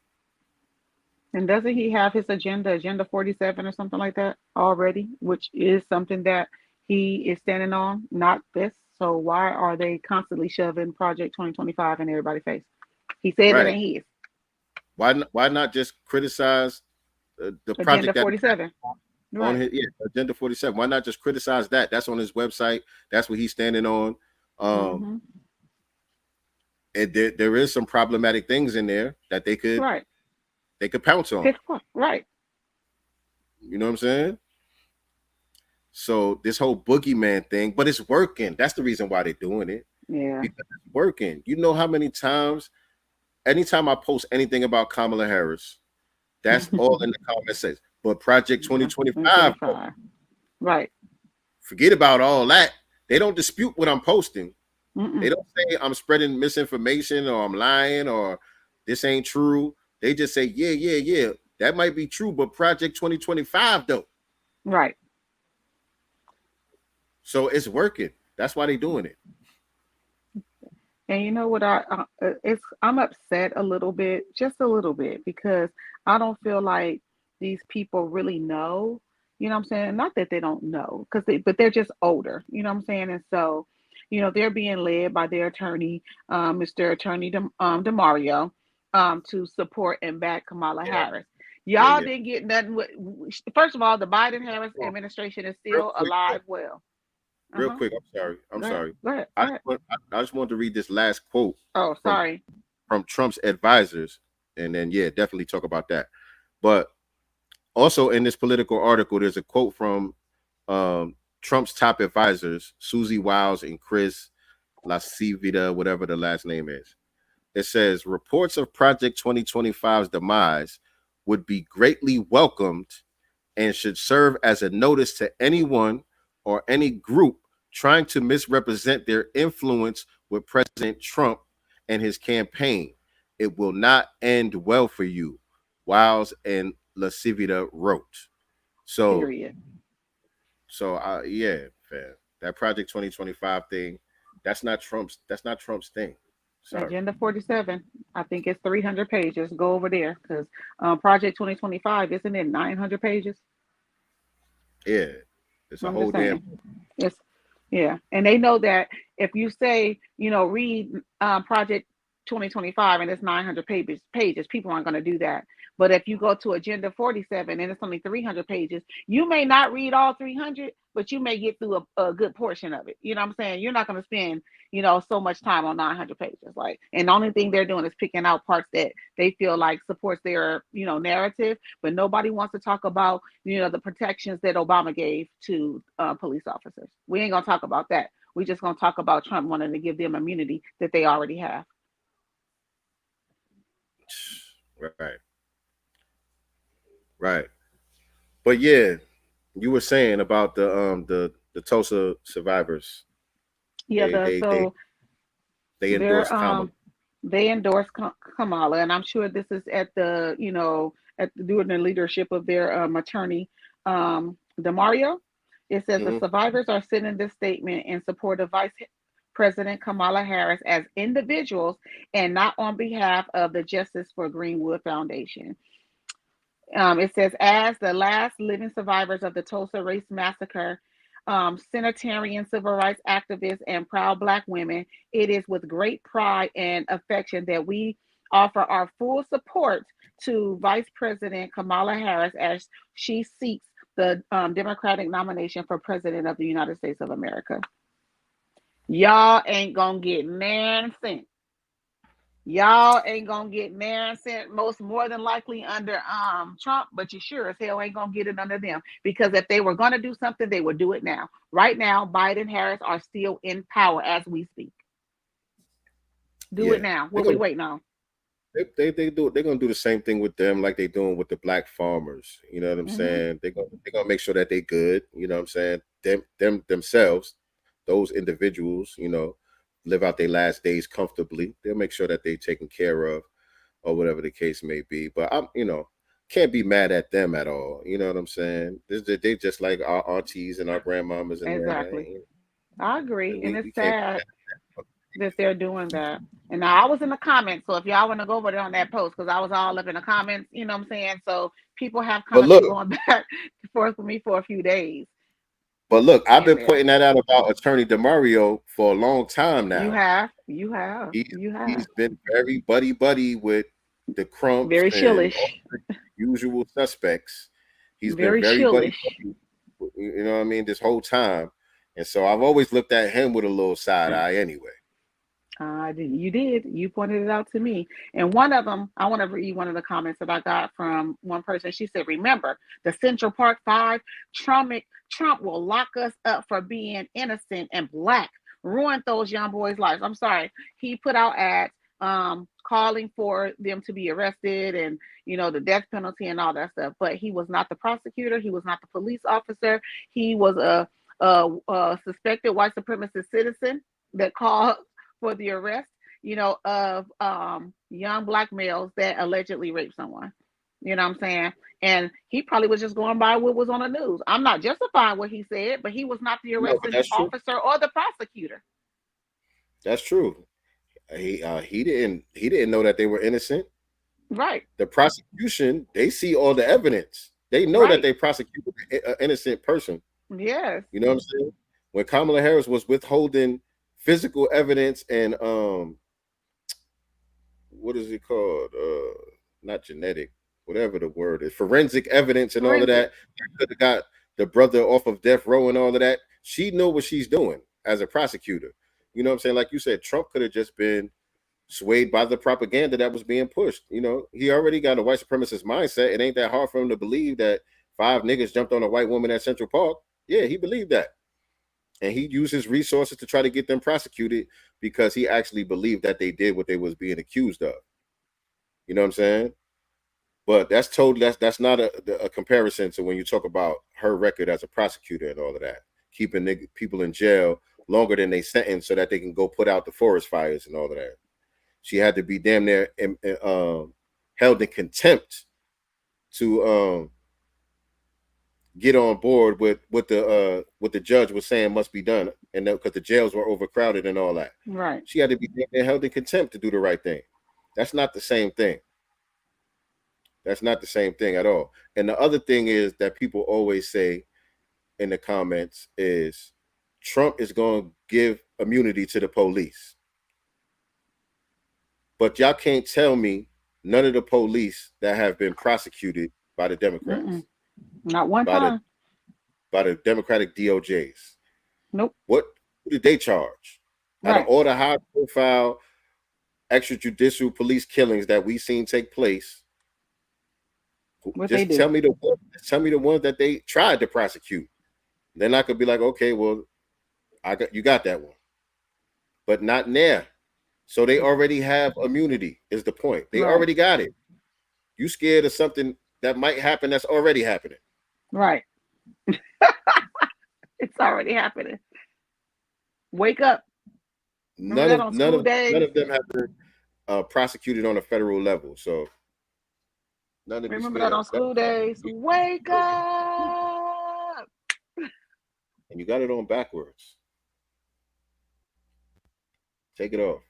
And doesn't he have his agenda 47 or something like that already, which is something that he is standing on, not this? So why are they constantly shoving Project 2025 in everybody's face? He said it ain't his. Why not just criticize the Agenda project 47? On his, Agenda 47. Why not just criticize that? That's on his website. That's what he's standing on. And there is some problematic things in there that they could pounce on. Right. You know what I'm saying? So this whole boogeyman thing, but it's working. That's the reason why they're doing it. Yeah. Because it's working. You know how many times, anytime I post anything about Kamala Harris, that's all in the comment section. But Project 2025, right? Forget about all that. They don't dispute what I'm posting. They don't say I'm spreading misinformation or I'm lying or this ain't true. They just say, yeah, that might be true, but Project 2025 though. Right. So it's working. That's why they're doing it. And you know what? I'm upset a little bit, just a little bit, because I don't feel like these people really know. You know what I'm saying? Not that they don't know, but they're just older. You know what I'm saying? And so, you know, they're being led by their attorney, Mr. Attorney DeMario, to support and back Kamala Harris. Y'all didn't get nothing. First of all, the Biden-Harris administration is still alive. Well. Real quick, I'm sorry. Go ahead. I just wanted to read this last quote. Oh, sorry. From Trump's advisors, and then definitely talk about that. But also in this political article, there's a quote from Trump's top advisors, Susie Wiles and Chris Lascivita, whatever the last name is. It says, reports of Project 2025's demise would be greatly welcomed and should serve as a notice to anyone or any group trying to misrepresent their influence with President Trump and his campaign. It will not end well for you, Wiles and Lascivita wrote. So, period. So, fam, that Project 2025 thing, that's not Trump's thing. Sorry. Agenda 47, I think it's 300 pages. Go over there, because Project 2025, isn't it 900 pages? Yeah, it's a whole damn. And they know that if you say, you know, read Project 2025 and it's 900 pages, people aren't going to do that. But if you go to Agenda 47 and it's only 300 pages, you may not read all 300, but you may get through a good portion of it. You know what I'm saying? You're not going to spend, you know, so much time on 900 pages. Like, and the only thing they're doing is picking out parts that they feel like supports their, you know, narrative. But nobody wants to talk about, you know, the protections that Obama gave to police officers. We ain't going to talk about that. We're just going to talk about Trump wanting to give them immunity that they already have. Right. But yeah, you were saying about the Tulsa survivors. Yeah, they endorsed Kamala. They endorsed Kamala, and I'm sure this is at the, you know, during the leadership of their attorney, DeMario. It says the survivors are sending this statement in support of Vice President Kamala Harris as individuals and not on behalf of the Justice for Greenwood Foundation. It says, as the last living survivors of the Tulsa race massacre Senatarian civil rights activists and proud Black women, it is with great pride and affection that we offer our full support to Vice President Kamala Harris as she seeks the Democratic nomination for President of the United States of America. Y'all ain't gonna get man cent. Y'all ain't gonna get man cent more than likely under Trump, but you sure as hell ain't gonna get it under them, because if they were gonna do something, they would do it now. Right now, Biden and Harris are still in power as we speak. Do it now. What we waiting on? They're gonna do the same thing with them like they doing with the Black farmers. You know what I'm saying? They're gonna make sure that they good. You know what I'm saying? Themselves, those individuals, you know, live out their last days comfortably. They'll make sure that they're taken care of, or whatever the case may be. But I'm, you know, can't be mad at them at all. You know what I'm saying? They just like our aunties and our grandmamas. And exactly. I agree, and it's sad that they're doing that. And now I was in the comments, so if y'all want to go over there on that post, because I was all up in the comments, you know what I'm saying? So people have kind of been going back and forth with me for a few days. But look, I've been pointing that out about Attorney DeMario for a long time now. You have. He's been very buddy with the Crumps, very shillish, usual suspects. He's very been very buddy, you know what I mean, this whole time. And so I've always looked at him with a little side eye anyway. You did. You pointed it out to me. And one of them, I want to read one of the comments that I got from one person. She said, remember, the Central Park Five, Trump will lock us up for being innocent and Black, ruin those young boys' lives. I'm sorry. He put out ads calling for them to be arrested and, you know, the death penalty and all that stuff. But he was not the prosecutor. He was not the police officer. He was a suspected white supremacist citizen that called for the arrest, you know, of young Black males that allegedly raped someone. You know what I'm saying? And he probably was just going by what was on the news. I'm not justifying what he said, but he was not the arresting officer or the prosecutor. That's true. He didn't know that they were innocent. Right. The prosecution, they see all the evidence. They know that they prosecuted an innocent person. Yes. You know what I'm saying? When Kamala Harris was withholding physical evidence and what is it called? Not genetic, whatever the word is, forensic evidence and all of that. Could have got the brother off of death row and all of that. She knew what she's doing as a prosecutor. You know what I'm saying? Like you said, Trump could have just been swayed by the propaganda that was being pushed. You know, he already got a white supremacist mindset. It ain't that hard for him to believe that 5 niggas jumped on a white woman at Central Park. Yeah, he believed that. And he used his resources to try to get them prosecuted because he actually believed that they did what they was being accused of. You know what I'm saying? But that's not a comparison to when you talk about her record as a prosecutor and all of that, keeping people in jail longer than they sentence so that they can go put out the forest fires and all of that. She had to be damn near held in contempt to get on board with what the judge was saying must be done, and because the jails were overcrowded and all that. Right. She had to be held in contempt to do the right thing. That's not the same thing. That's not the same thing at all. And the other thing is that people always say in the comments is Trump is going to give immunity to the police. But y'all can't tell me none of the police that have been prosecuted by the Democrats. Not one time. By the Democratic DOJs. Nope. Who did they charge? Out of all the high-profile extrajudicial police killings that we've seen take place, tell me the ones that they tried to prosecute. Then I could be like, okay, well, you got that one, but not now. So they already have immunity. Is the point? They already got it. You scared of something that might happen that's already happening. Right. It's already happening. Wake up. None of them have been prosecuted on a federal level. So remember that on school days. Wake up. And you got it on backwards. Take it off.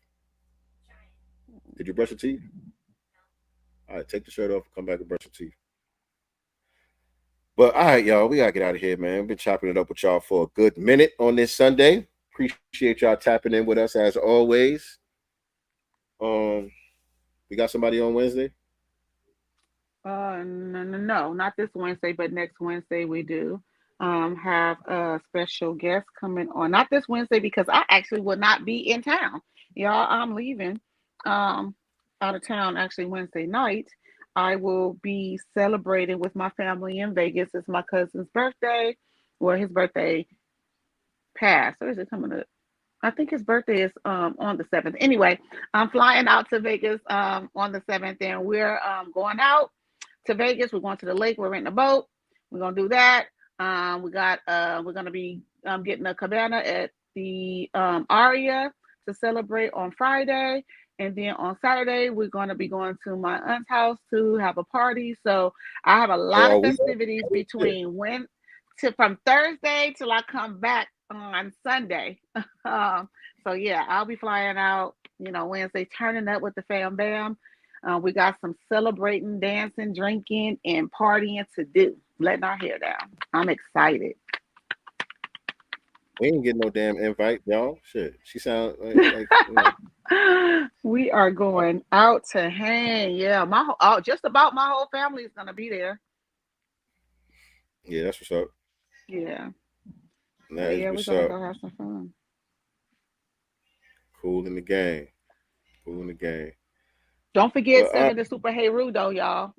Did you brush your teeth? All right, take the shirt off, come back and brush your teeth. But all right, y'all, we gotta get out of here, man. Been chopping it up with y'all for a good minute on this Sunday. Appreciate y'all tapping in with us as always. We got somebody on Wednesday? No, not this Wednesday, but next Wednesday we do have a special guest coming on. Not this Wednesday because I actually will not be in town. Y'all, I'm leaving out of town actually Wednesday night. I will be celebrating with my family in Vegas. It's my cousin's birthday. Well, his birthday passed. Or is it coming up? I think his birthday is on the 7th. Anyway, I'm flying out to Vegas on the 7th, and we're going out to Vegas. We're going to the lake. We're renting a boat. We're gonna do that. We're gonna be getting a cabana at the Aria to celebrate on Friday. And then on Saturday, we're going to be going to my aunt's house to have a party. So I have a lot of festivities from Thursday till I come back on Sunday. So yeah, I'll be flying out, Wednesday, turning up with the fam bam. We got some celebrating, dancing, drinking, and partying to do. Letting our hair down. I'm excited. We ain't getting no damn invite, y'all. Shit. She sound like We are going out to hang. Yeah, just about my whole family is gonna be there. Yeah, that's what's up. Yeah. We're gonna go have some fun. Cool in the game. Don't forget 7 the Super Heru though, y'all.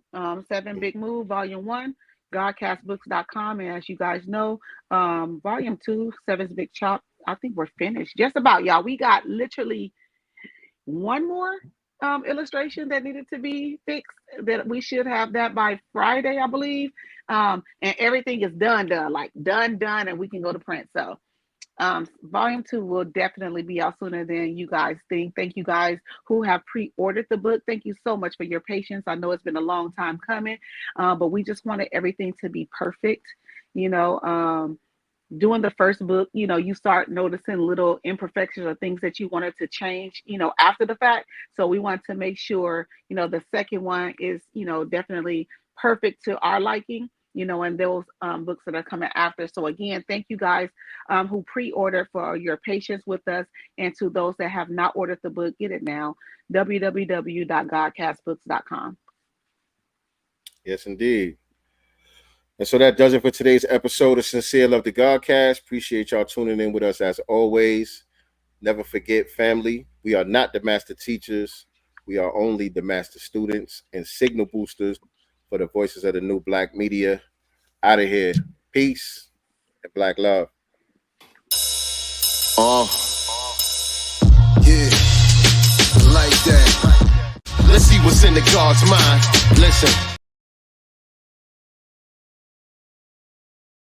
7 Big Move, Volume 1, godcastenterprises.com. And as you guys know, Volume 2, 7's Big Chop, I think we're finished. Just about, y'all. We got literally one more illustration that needed to be fixed. That we should have that by Friday, I believe. And everything is done, like done, and we can go to print. So Volume 2 will definitely be out sooner than you guys think. Thank you guys who have pre-ordered the book. Thank you so much for your patience. I know it's been a long time coming, but we just wanted everything to be perfect. Doing the first book, you start noticing little imperfections or things that you wanted to change, after the fact. So we want to make sure, the second one is, definitely perfect to our liking. And those books that are coming after. So again, thank you guys who pre-ordered for your patience with us. And to those that have not ordered the book, get it now. www.godcastbooks.com. Yes, indeed. And so that does it for today's episode of Sincere Love the Godcast. Appreciate y'all tuning in with us as always. Never forget, family, we are not the master teachers. We are only the master students and signal boosters for the voices of the new Black media. Out of here. Peace and Black love. Yeah, like that. Let's see what's in the God's mind. Listen.